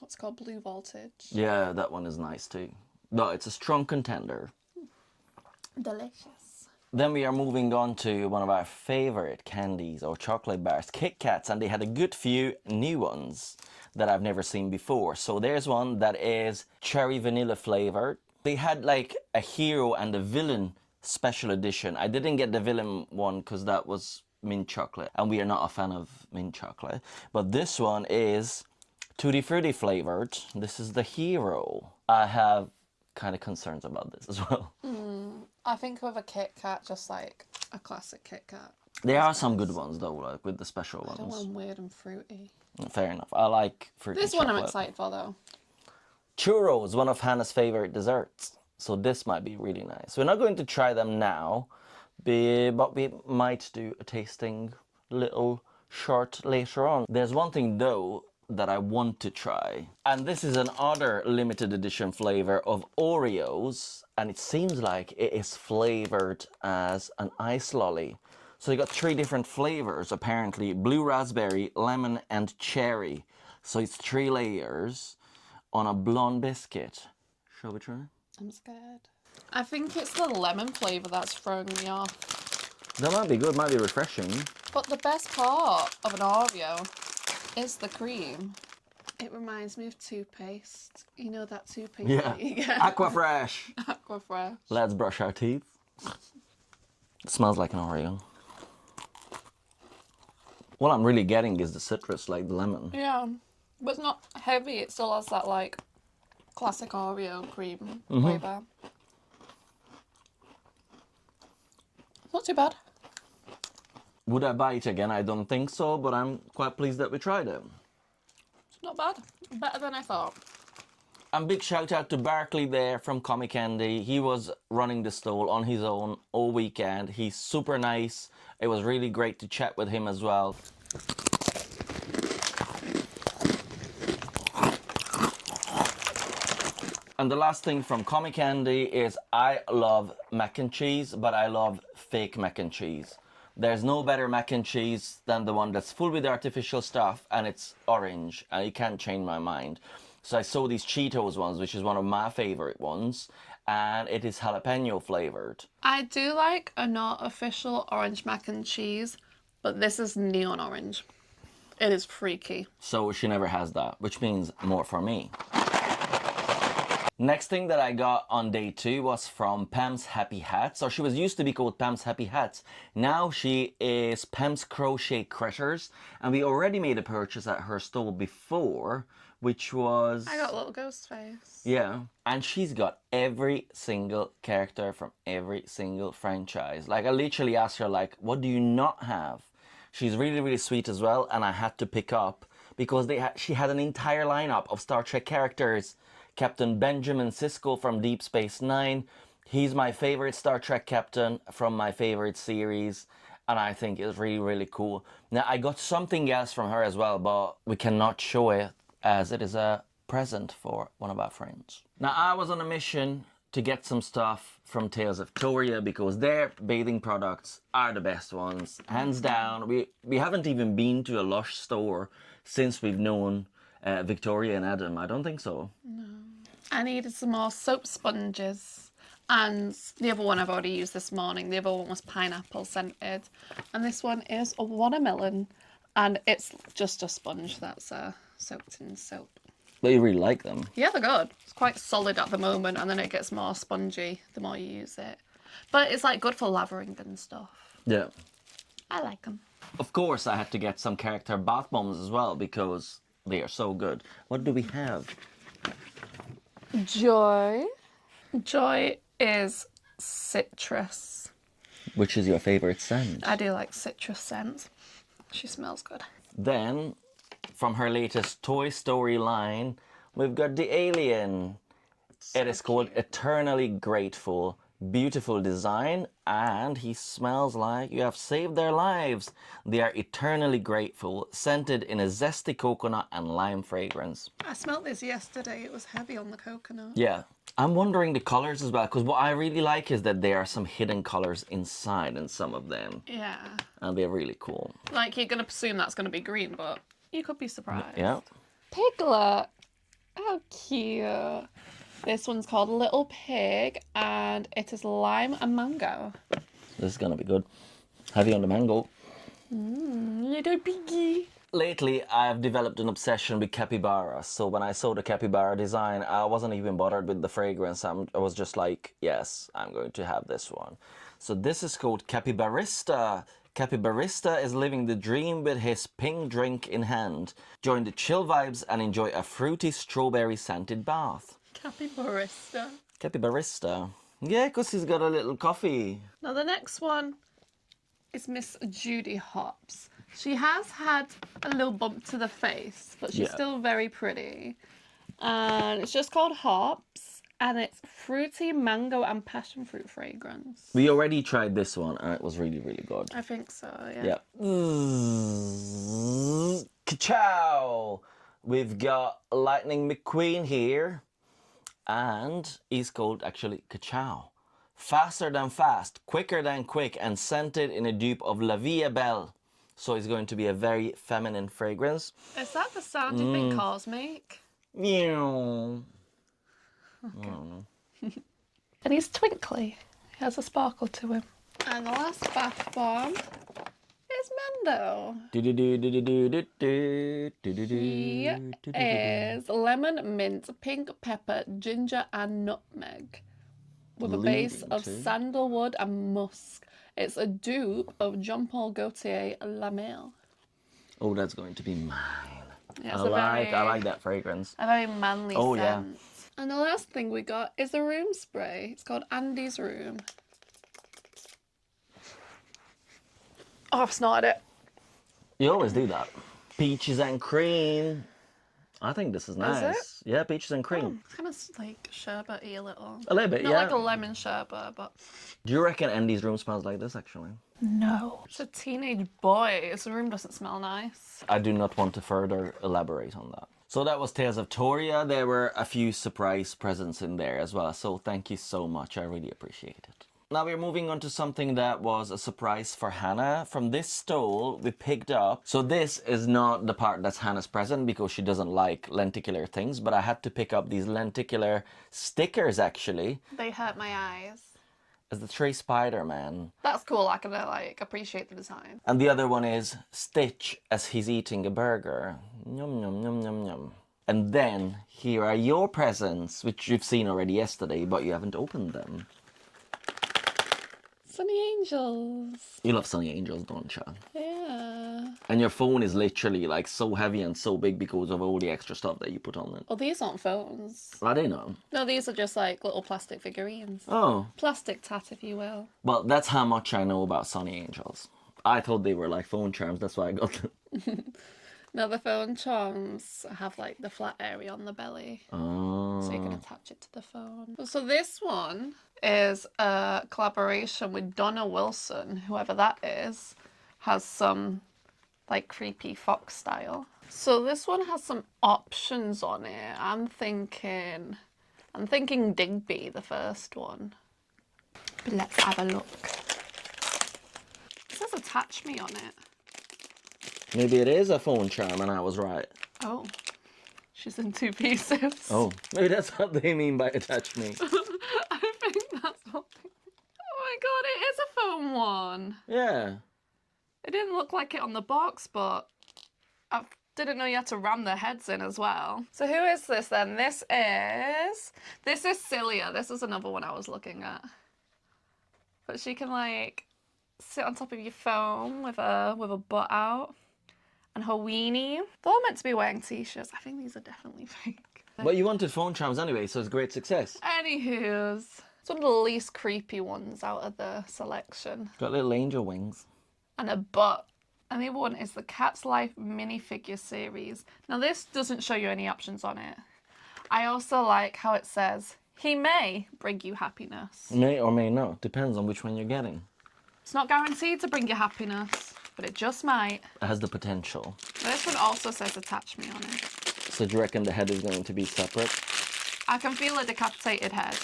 what's it called, Blue Voltage. Yeah, that one is nice, too. No, it's a strong contender. Delicious. Then we are moving on to one of our favorite candies or chocolate bars, Kit Kats, and they had a good few new ones that I've never seen before. So there's one that is cherry vanilla flavored. They had like a hero and a villain special edition. I didn't get the villain one because that was mint chocolate, and we are not a fan of mint chocolate. But this one is Tutti Frutti flavored. This is the hero. I have kind of concerns about this as well. I think with a Kit Kat, just like a classic Kit Kat. There are some good ones though, like with the special I don't ones. want them weird and fruity. Fair enough. I like fruity This one I'm chocolate. excited for though. Churros, one of Hannah's favorite desserts. So this might be really nice. We're not going to try them now, but we might do a tasting little short later on. There's one thing though that I want to try, and this is another limited edition flavor of Oreos, and it seems like it is flavored as an ice lolly. So you got 3 different flavors apparently: blue raspberry, lemon, and cherry. So it's 3 layers on a blonde biscuit. Shall we try? I'm scared. I think it's the lemon flavour that's throwing me off. That might be good, might be refreshing. But the best part of an Oreo is the cream. It reminds me of toothpaste. You know that toothpaste that you get? Aquafresh. Aquafresh. Let's brush our teeth. It smells like an Oreo. What I'm really getting is the citrus, like the lemon. Yeah, but it's not heavy. It still has that like classic Oreo cream Mhm. flavour. Not too bad. Would I buy it again? I don't think so, but I'm quite pleased that we tried it. It's not bad. Better than I thought. And big shout out to Barkley there from Comic Candy. He was running the stall on his own all weekend. He's super nice. It was really great to chat with him as well. And the last thing from Comic Candy is I love mac and cheese, but I love fake mac and cheese. There's no better mac and cheese than the one that's full with artificial stuff and it's orange, and you can't change my mind. So I saw these Cheetos ones, which is one of my favorite ones, and it is jalapeno flavored. I do like a not official orange mac and cheese, but this is neon orange. It is freaky. So she never has that, which means more for me. Next thing that I got on day 2 was from Pam's Happy Hats. So she was used to be called Pam's Happy Hats. Now she is Pam's Crochet Critters. And we already made a purchase at her store before, which was... I got a little ghost face. Yeah. And she's got every single character from every single franchise. Like, I literally asked her, like, what do you not have? She's really, really sweet as well. And I had to pick up because she had an entire lineup of Star Trek characters. Captain Benjamin Sisko from Deep Space Nine. He's my favorite Star Trek captain from my favorite series, and I think it's really, really cool. Now, I got something else from her as well, but we cannot show it as it is a present for one of our friends. Now, I was on a mission to get some stuff from Tales of Toria because their bathing products are the best ones, hands down. We haven't even been to a Lush store since we've known Victoria and Adam. I don't think so. No. I needed some more soap sponges, and the other one I've already used this morning. The other one was pineapple scented, and this one is a watermelon, and it's just a sponge that's soaked in soap. But you really like them. Yeah, they're good. It's quite solid at the moment, and then it gets more spongy the more you use it. But it's like good for lathering and stuff. Yeah. I like them. Of course, I had to get some character bath bombs as well because they are so good. What do we have? Joy. Joy is citrus. Which is your favorite scent? I do like citrus scents. She smells good. Then, from her latest Toy Story line, we've got the alien. It is called Eternally Grateful. Beautiful design, and he smells like you have saved their lives. They are eternally grateful, scented in a zesty coconut and lime fragrance. I smelled this yesterday. It was heavy on the coconut. Yeah. I'm wondering the colors as well, because what I really like is that there are some hidden colors inside in some of them. Yeah. And they're really cool. Like, you're going to assume that's going to be green, but you could be surprised. Yeah. Piglet. How cute. This one's called Little Pig, and it is lime and mango. This is gonna be good. Heavy on the mango. Little piggy. Lately, I've developed an obsession with capybaras. So when I saw the capybara design, I wasn't even bothered with the fragrance. I was just like, yes, I'm going to have this one. So this is called Capybarista. Capybarista is living the dream with his pink drink in hand. Join the chill vibes and enjoy a fruity strawberry scented bath. Capybarista. Capybarista. Yeah, because he's got a little coffee. Now the next one is Miss Judy Hopps. She has had a little bump to the face, but she's still very pretty. And it's just called Hops, and it's fruity mango and passion fruit fragrance. We already tried this one, and it was really, really good. I think so, yeah. Ka-chow! We've got Lightning McQueen here, and he's called actually Ka-chow. Faster than fast, quicker than quick, and scented in a dupe of La Vie est Belle. So it's going to be a very feminine fragrance. Is that the sound you think cars make? Meow. Okay. And he's twinkly. He has a sparkle to him. And the last bath bomb is Mando. He is lemon, mint, pink pepper, ginger, and nutmeg, with a base of sandalwood and musk. It's a dupe of Jean Paul Gaultier La Mer. Oh, that's going to be mine. Yeah, I like that fragrance. A very manly scent. Yeah. And the last thing we got is a room spray. It's called Andy's Room. Oh, I've snorted it. You always do that. Peaches and cream. I think this is nice. Is it? Yeah, peaches and cream. Oh, it's kind of like sherbety a little. A little bit, Not yeah. like a lemon sherbet, but... Do you reckon Andy's room smells like this, actually? No. It's a teenage boy. His room doesn't smell nice. I do not want to further elaborate on that. So that was Tales of Toria. There were a few surprise presents in there as well. So thank you so much. I really appreciate it. Now we're moving on to something that was a surprise for Hannah. From this stole, we picked up... So this is not the part that's Hannah's present because she doesn't like lenticular things. But I had to pick up these lenticular stickers, actually. They hurt my eyes. As the Three Spider-Man. That's cool. I can appreciate the design. And the other one is Stitch as he's eating a burger. Yum, yum, yum, yum, yum. And then here are your presents, which you've seen already yesterday, but you haven't opened them. Sunny Angels. You love Sunny Angels, don't you? Yeah. And your phone is literally like so heavy and so big because of all the extra stuff that you put on it. Well, these aren't phones. I don't know. No, these are just like little plastic figurines. Oh. Plastic tat, if you will. Well, that's how much I know about Sunny Angels. I thought they were like phone charms, that's why I got them. No, the phone charms have like the flat area on the belly. Oh. So you can attach it to the phone. So this one is a collaboration with Donna Wilson, whoever that is, has some like creepy fox style. So this one has some options on it. I'm thinking Digby, the first one. But let's have a look. It says attach me on it. Maybe it is a phone charm and I was right. Oh, she's in two pieces. Oh, maybe that's what they mean by attach me. I think that's what they... Oh my god, it is a phone one. Yeah. It didn't look like it on the box, but I didn't know you had to ram the heads in as well. So who is this then? This is Celia. This is another one I was looking at. But she can like sit on top of your phone with a butt out. And her weenie. They're all meant to be wearing t-shirts. I think these are definitely fake. But you wanted phone charms anyway, so it's a great success. Anywho's. It's one of the least creepy ones out of the selection. Got little angel wings. And a butt. And the other one is the Cat's Life minifigure series. Now this doesn't show you any options on it. I also like how it says, he may bring you happiness. May or may not. Depends on which one you're getting. It's not guaranteed to bring you happiness, but it just might. It has the potential. This one also says attach me on it. So do you reckon the head is going to be separate? I can feel a decapitated head.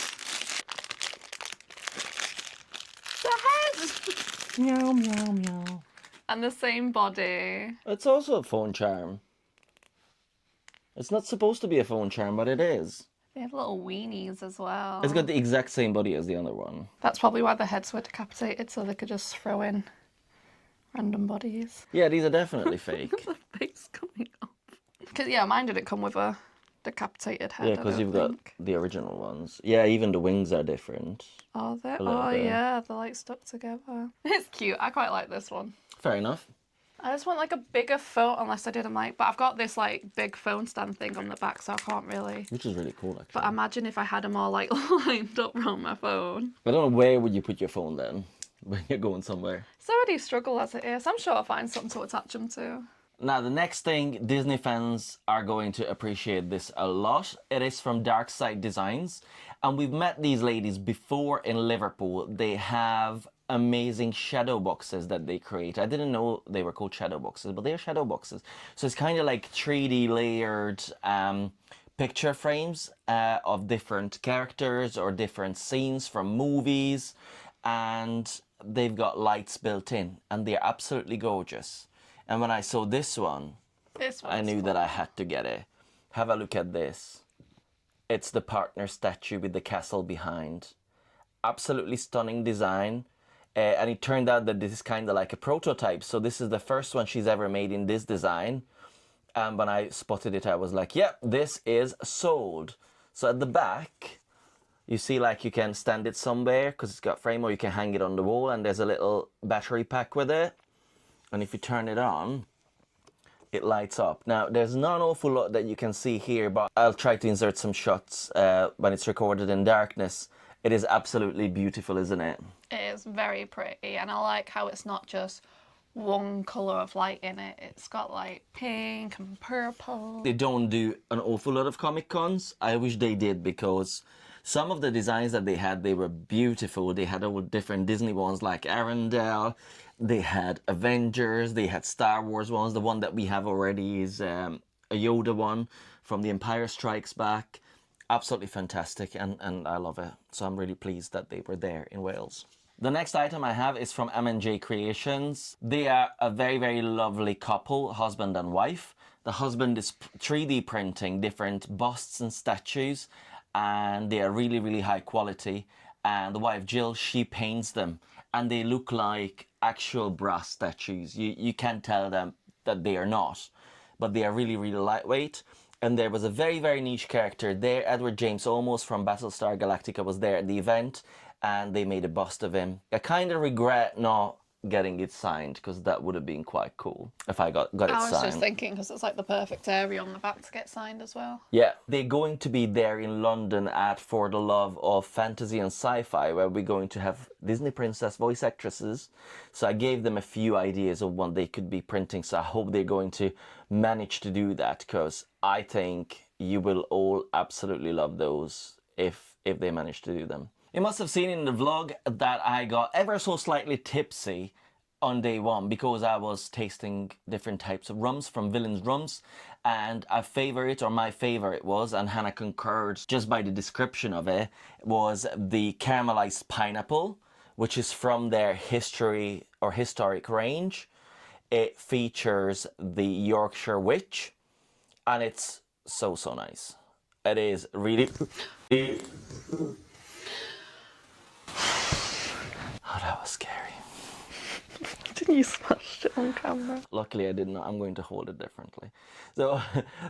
The head! Meow, meow, meow. And the same body. It's also a phone charm. It's not supposed to be a phone charm, but it is. They have little weenies as well. It's got the exact same body as the other one. That's probably why the heads were decapitated, so they could just throw in random bodies. Yeah, these are definitely fake. The face coming off. Because, yeah, mine didn't come with a decapitated head. Yeah, because you've got the original ones. Yeah, even the wings are different. Are they? A little Oh, bit. yeah, they're like stuck together. It's cute. I quite like this one. Fair enough. I just want like a bigger phone, unless I did a mic. But I've got this like big phone stand thing on the back, so I can't really. Which is really cool, actually. But imagine if I had them all like lined up around my phone. I don't know, where would you put your phone then when you're going somewhere? It's already a struggle as it is. I'm sure I'll find something to attach them to. Now, the next thing, Disney fans are going to appreciate this a lot. It is from Dark Side Designs. And we've met these ladies before in Liverpool. They have amazing shadow boxes that they create. I didn't know they were called shadow boxes, but they're shadow boxes. So it's kind of like 3D layered picture frames of different characters or different scenes from movies. And they've got lights built in, and they're absolutely gorgeous. And when I saw this one, I knew that I had to get it. Have a look at this. It's the partner statue with the castle behind. Absolutely stunning design. And it turned out that this is kind of like a prototype. So this is the first one she's ever made in this design. And when I spotted it, I was like, yep, this is sold. So at the back, you see like you can stand it somewhere because it's got frame, or you can hang it on the wall, and there's a little battery pack with it. And if you turn it on, it lights up. Now, there's not an awful lot that you can see here, but I'll try to insert some shots when it's recorded in darkness. It is absolutely beautiful, isn't it? It is very pretty, and I like how it's not just one colour of light in it. It's got like pink and purple. They don't do an awful lot of Comic Cons. I wish they did, because some of the designs that they had, they were beautiful. They had all different Disney ones like Arendelle. They had Avengers. They had Star Wars ones. The one that we have already is a Yoda one from The Empire Strikes Back. Absolutely fantastic, and I love it. So I'm really pleased that they were there in Wales. The next item I have is from M&J Creations. They are a very, very lovely couple, husband and wife. The husband is 3D printing different busts and statues, and they are really, really high quality. And the wife, Jill, she paints them, and they look like actual brass statues. You can't tell them that they are not, but they are really, really lightweight. And there was a very, very niche character there. Edward James Olmos from Battlestar Galactica was there at the event, and they made a bust of him. I kind of regret not getting it signed, because that would have been quite cool if I got it signed. I was just thinking, because it's like the perfect area on the back to get signed as well. Yeah, they're going to be there in London at For the Love of Fantasy and Sci-Fi, where we're going to have Disney princess voice actresses. So I gave them a few ideas of what they could be printing, so I hope they're going to manage to do that, because I think you will all absolutely love those if they manage to do them. You must have seen in the vlog that I got ever so slightly tipsy on day one, because I was tasting different types of rums from Villains Rums, and my favorite was, and Hannah concurred just by the description of it, was the caramelized pineapple, which is from their historic range. It features the Yorkshire Witch, and it's so nice. It is really... Oh, that was scary. Didn't you smash it on camera? Luckily I did not. I'm going to hold it differently. So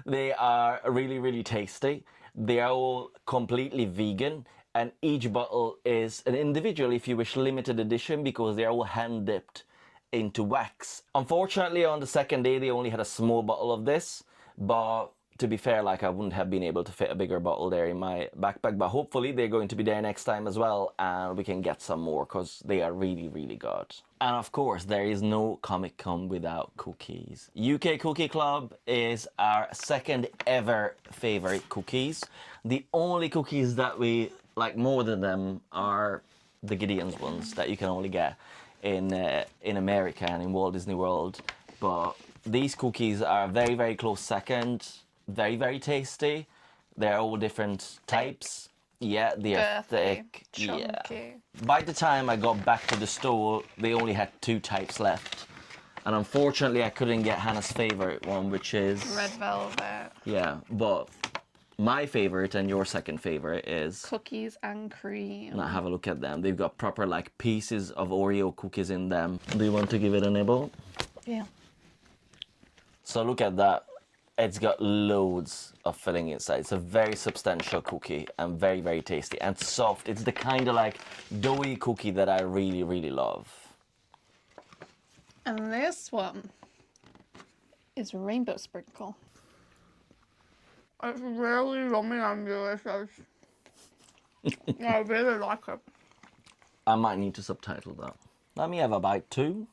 they are really, really tasty. They are all completely vegan, And each bottle is an individual, if you wish, limited edition because they're all hand dipped into wax. Unfortunately, on the second day, they only had a small bottle of this, but to be fair, like, I wouldn't have been able to fit a bigger bottle there in my backpack, but hopefully they're going to be there next time as well, and we can get some more because they are really, really good. And of course, there is no Comic Con without cookies. UK Cookie Club is our second ever favorite cookies. The only cookies that we like more than them are the Gideon's ones that you can only get in America and in Walt Disney World. But these cookies are very, very close second. Very, very tasty. They're all different types. Yeah, they are thick. Chunky. Yeah. By the time I got back to the store, they only had 2 types left. And unfortunately, I couldn't get Hannah's favorite one, which is... Red velvet. Yeah, but my favorite and your second favorite is... Cookies and cream. Now have a look at them. They've got proper, like, pieces of Oreo cookies in them. Do you want to give it a nibble? Yeah. So look at that. It's got loads of filling inside. It's a very substantial cookie and very, very tasty and soft. It's the kind of like doughy cookie that I really, really love. And this one is rainbow sprinkle. It's really yummy and delicious. I really like it. I might need to subtitle that. Let me have a bite too.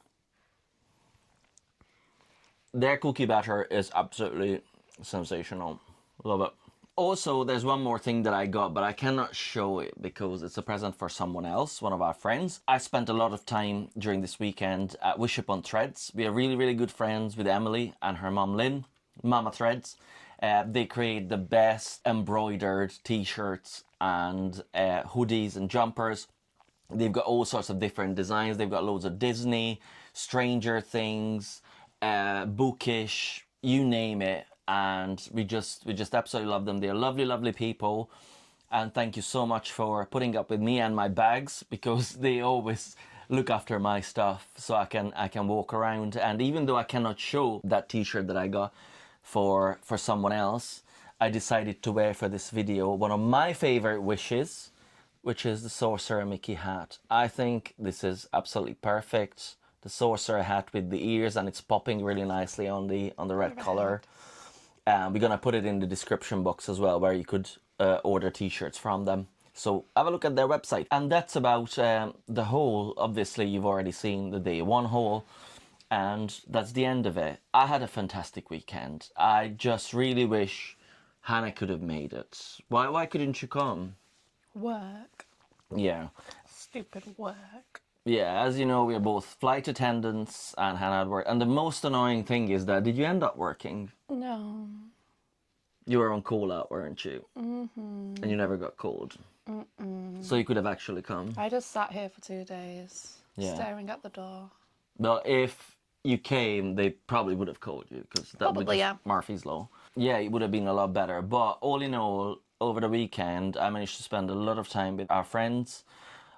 Their cookie batter is absolutely sensational. Love it. Also, there's one more thing that I got, but I cannot show it because it's a present for someone else, one of our friends. I spent a lot of time during this weekend at Wish Upon Threads. We are really, really good friends with Emily and her mom Lynn, Mama Threads. They create the best embroidered t-shirts and hoodies and jumpers. They've got all sorts of different designs. They've got loads of Disney, Stranger Things, bookish, you name it, and we just absolutely love them. They're lovely, lovely people, and thank you so much for putting up with me and my bags because they always look after my stuff so I can walk around. And even though I cannot show that t-shirt that I got for someone else, I decided to wear for this video one of my favorite wishes, which is the Sorcerer Mickey hat. I think this is absolutely perfect. The sorcerer hat with the ears, and it's popping really nicely on the red collar. We're gonna put it in the description box as well, where you could order t-shirts from them. So have a look at their website. And that's about the haul. Obviously, you've already seen the day one haul, and that's the end of it. I had a fantastic weekend. I just really wish Hannah could have made it. Why couldn't you come? Work. Yeah. Stupid work. Yeah, as you know, we're both flight attendants and Hannah had work. And the most annoying thing is that, did you end up working? No. You were on call out, weren't you? Mm-hmm. And you never got called. Mm-mm. So you could have actually come. I just sat here for 2 days, staring at the door. But if you came, they probably would have called you, because that would be Murphy's Law. Yeah, it would have been a lot better. But all in all, over the weekend, I managed to spend a lot of time with our friends,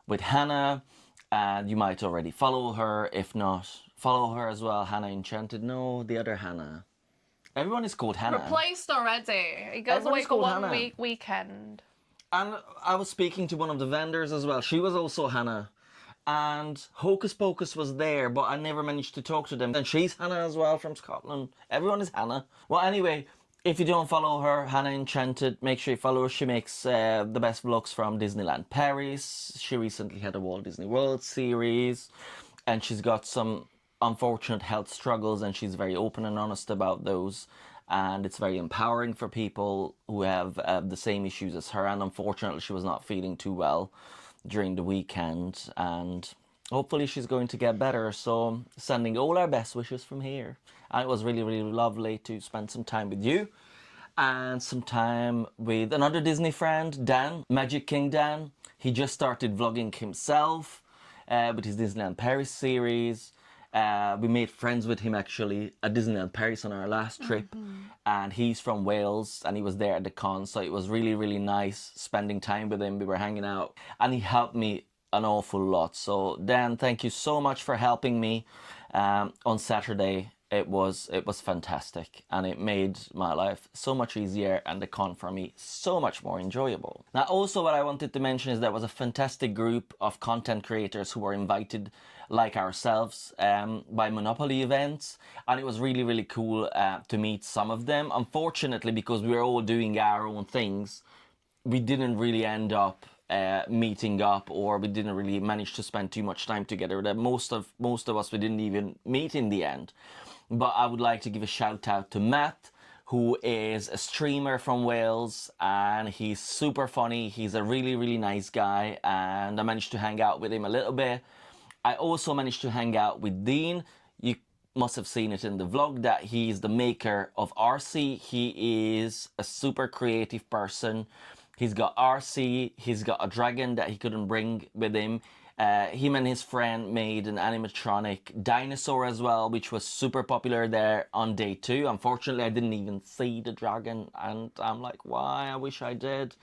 with Hannah. And you might already follow her. If not, follow her as well. Hannah Enchanted. No, the other Hannah. Everyone is called Hannah. Replaced already. He goes away for 1 weekend. And I was speaking to one of the vendors as well. She was also Hannah. And Hocus Pocus was there, but I never managed to talk to them. And she's Hannah as well from Scotland. Everyone is Hannah. Well, anyway, if you don't follow her, Hannah Enchanted, make sure you follow her. She makes the best vlogs from Disneyland Paris. She recently had a Walt Disney World series. And she's got some unfortunate health struggles, and she's very open and honest about those. And it's very empowering for people who have the same issues as her. And unfortunately, she was not feeling too well during the weekend. And hopefully she's going to get better. So sending all our best wishes from here. And it was really, really lovely to spend some time with you and some time with another Disney friend, Dan, Magic King Dan. He just started vlogging himself with his Disneyland Paris series. We made friends with him actually at Disneyland Paris on our last trip. And he's from Wales and he was there at the con. So it was really, really nice spending time with him. We were hanging out and he helped me an awful lot. So Dan, thank you so much for helping me on Saturday. It was fantastic, and it made my life so much easier and the con for me so much more enjoyable. Now, also what I wanted to mention is there was a fantastic group of content creators who were invited, like ourselves, by Monopoly events, and it was really, really cool to meet some of them. Unfortunately, because we were all doing our own things, we didn't really end up meeting up, or we didn't really manage to spend too much time together. That most of us, we didn't even meet in the end. But I would like to give a shout out to Matt, who is a streamer from Wales, and he's super funny. He's a really, really nice guy, and I managed to hang out with him a little bit. I also managed to hang out with Dean. You must have seen it in the vlog that he's the maker of RC. He is a super creative person. He's got RC, he's got a dragon that he couldn't bring with him. Him and his friend made an animatronic dinosaur as well, which was super popular there on day 2. Unfortunately, I didn't even see the dragon, and I'm like, why? I wish I did.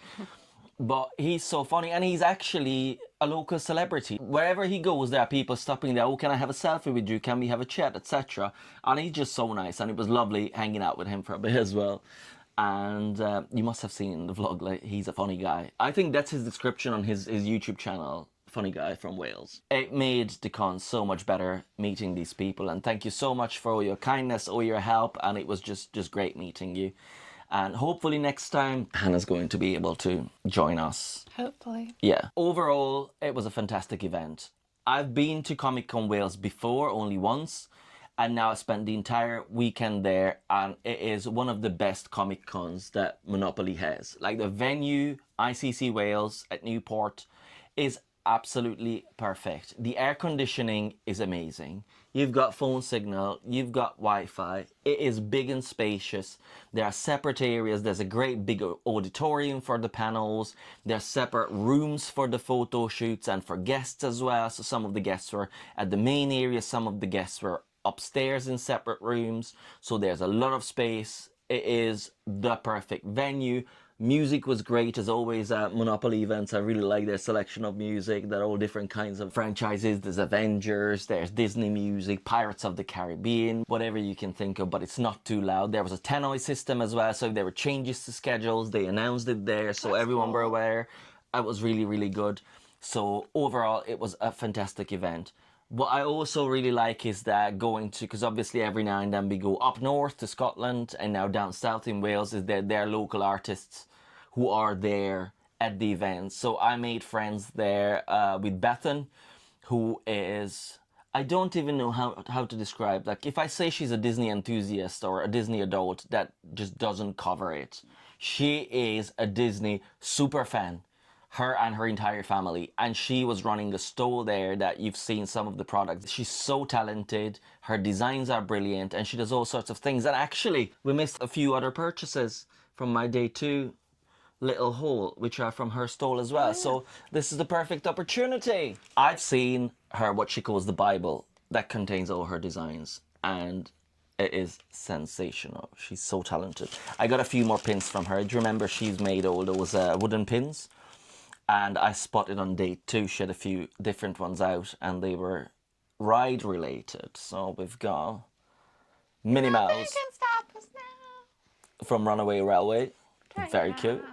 But he's so funny, and he's actually a local celebrity. Wherever he goes, there are people stopping there. Oh, can I have a selfie with you? Can we have a chat, etc.? And he's just so nice, and it was lovely hanging out with him for a bit as well. And you must have seen in the vlog, like, he's a funny guy. I think that's his description on his YouTube channel. Funny guy from Wales. It made the con so much better meeting these people, and thank you so much for all your kindness, all your help, and it was just great meeting you. And hopefully next time Hannah's going to be able to join us. Hopefully. Yeah. Overall, it was a fantastic event. I've been to Comic Con Wales before, only once, and now I spent the entire weekend there, and it is one of the best Comic Cons that Monopoly has. Like, the venue, ICC Wales at Newport, is absolutely perfect. The air conditioning is amazing. You've got phone signal, you've got Wi-Fi. It is big and spacious. There are separate areas. There's a great big auditorium for the panels. There's separate rooms for the photo shoots and for guests as well. So some of the guests were at the main area, some of the guests were upstairs in separate rooms. So there's a lot of space. It is the perfect venue. Music was great as always at Monopoly events. I really like their selection of music. There are all different kinds of franchises. There's Avengers, there's Disney music, Pirates of the Caribbean, whatever you can think of, but it's not too loud. There was a tannoy system as well, so if there were changes to schedules, they announced it there, so everyone were aware. It was really, really good. So overall, it was a fantastic event. What I also really like is that going to, because obviously every now and then we go up north to Scotland, and now down south in Wales, is that there are local artists who are there at the event. So I made friends there with Bethan, who is, I don't even know how to describe, like, if I say she's a Disney enthusiast or a Disney adult, that just doesn't cover it. She is a Disney super fan. Her and her entire family, and she was running a stall there that you've seen some of the products. She's so talented, her designs are brilliant, and she does all sorts of things. And actually, we missed a few other purchases from my day 2 little haul, which are from her stall as well. So this is the perfect opportunity. I've seen her, what she calls the Bible, that contains all her designs, and it is sensational. She's so talented. I got a few more pins from her. Do you remember she's made all those wooden pins? And I spotted on day 2, she had a few different ones out, and they were ride related. So we've got Minnie Mouse from Runaway Railway. Very cute.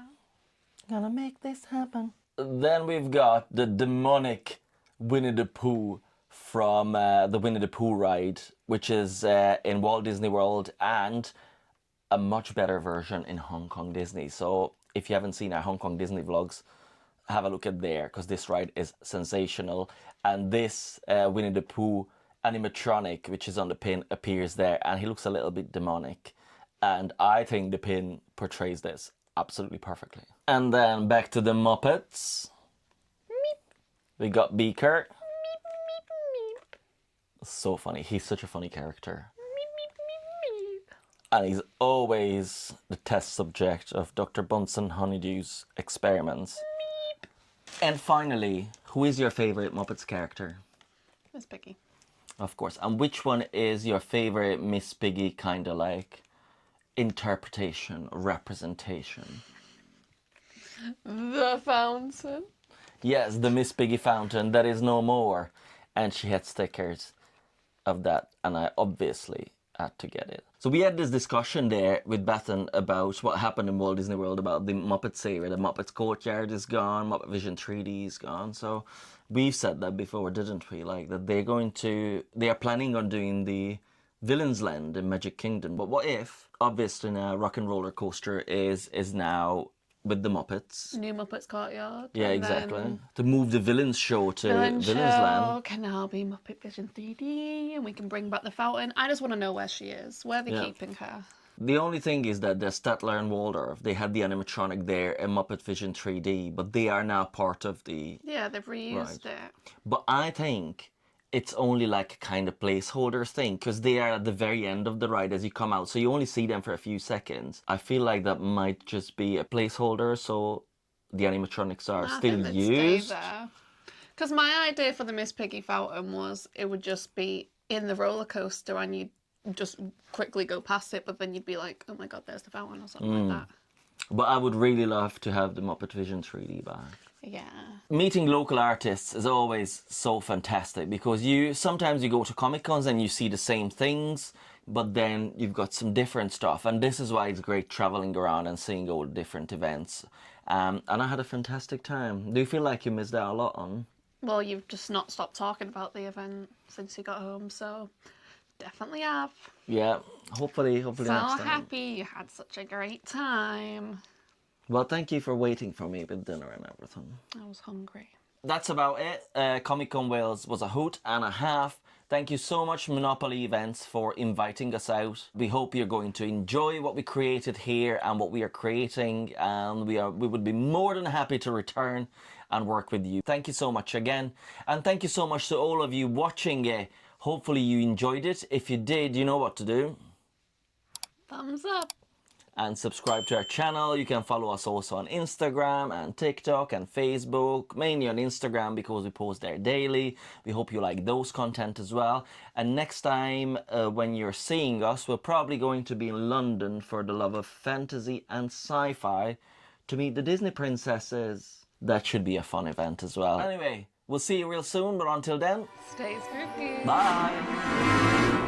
Gonna make this happen. Then we've got the demonic Winnie the Pooh from the Winnie the Pooh ride, which is in Walt Disney World, and a much better version in Hong Kong Disney. So if you haven't seen our Hong Kong Disney vlogs, have a look at there, because this ride is sensational. And this Winnie the Pooh animatronic, which is on the pin, appears there, and he looks a little bit demonic. And I think the pin portrays this absolutely perfectly. And then back to the Muppets. Meep. We got Beaker. Meep, meep, meep. So funny. He's such a funny character. And he's always the test subject of Dr. Bunsen Honeydew's experiments. And finally, who is your favorite Muppets character? Miss Piggy. Of course. And which one is your favorite Miss Piggy kind of like interpretation, representation? The fountain. Yes, the Miss Piggy fountain that is no more. And she had stickers of that, and I obviously had to get it. So we had this discussion there with Bethan about what happened in Walt Disney World about the Muppets area. The Muppets Courtyard is gone, Muppet Vision 3D is gone. So we've said that before, didn't we? Like that they are planning on doing the Villains Land in Magic Kingdom. But what if, obviously now Rock and Roller Coaster is now with the Muppets. New Muppets Courtyard. Yeah, and exactly. then To move the Villains show to Villain Villains Land. show can now be Muppet Vision 3D, and we can bring back the fountain. I just want to know where she is. Where are they Yeah. keeping her? The only thing is that there's Statler and Waldorf. They had the animatronic there in Muppet Vision 3D, but they are now part of the... Yeah, they've reused it. But I think it's only like a kind of placeholder thing, because they are at the very end of the ride as you come out, so you only see them for a few seconds. I feel like that might just be a placeholder, so the animatronics are still used. Because my idea for the Miss Piggy fountain was it would just be in the roller coaster and you'd just quickly go past it, but then you'd be like, oh my god, there's the fountain or something like that. But I would really love to have the Muppet Vision 3D back. Yeah. Meeting local artists is always so fantastic, because sometimes you go to Comic Cons and you see the same things, but then you've got some different stuff, and this is why it's great traveling around and seeing all the different events. And I had a fantastic time. Do you feel like you missed out a lot on? Well, you've just not stopped talking about the event since you got home, so definitely have. Yeah, hopefully next time. So happy you had such a great time. Well, thank you for waiting for me with dinner and everything. I was hungry. That's about it. Comic-Con Wales was a hoot and a half. Thank you so much, Monopoly Events, for inviting us out. We hope you're going to enjoy what we created here and what we are creating, and we would be more than happy to return and work with you. Thank you so much again, and thank you so much to all of you watching it. Hopefully you enjoyed it. If you did, you know what to do. Thumbs up. And subscribe to our channel. You can follow us also on Instagram and TikTok and Facebook, mainly on Instagram because we post there daily. We hope you like those content as well. And next time when you're seeing us, we're probably going to be in London for the love of fantasy and sci-fi to meet the Disney princesses. That should be a fun event as well. Anyway, we'll see you real soon, but until then, stay spooky. Bye.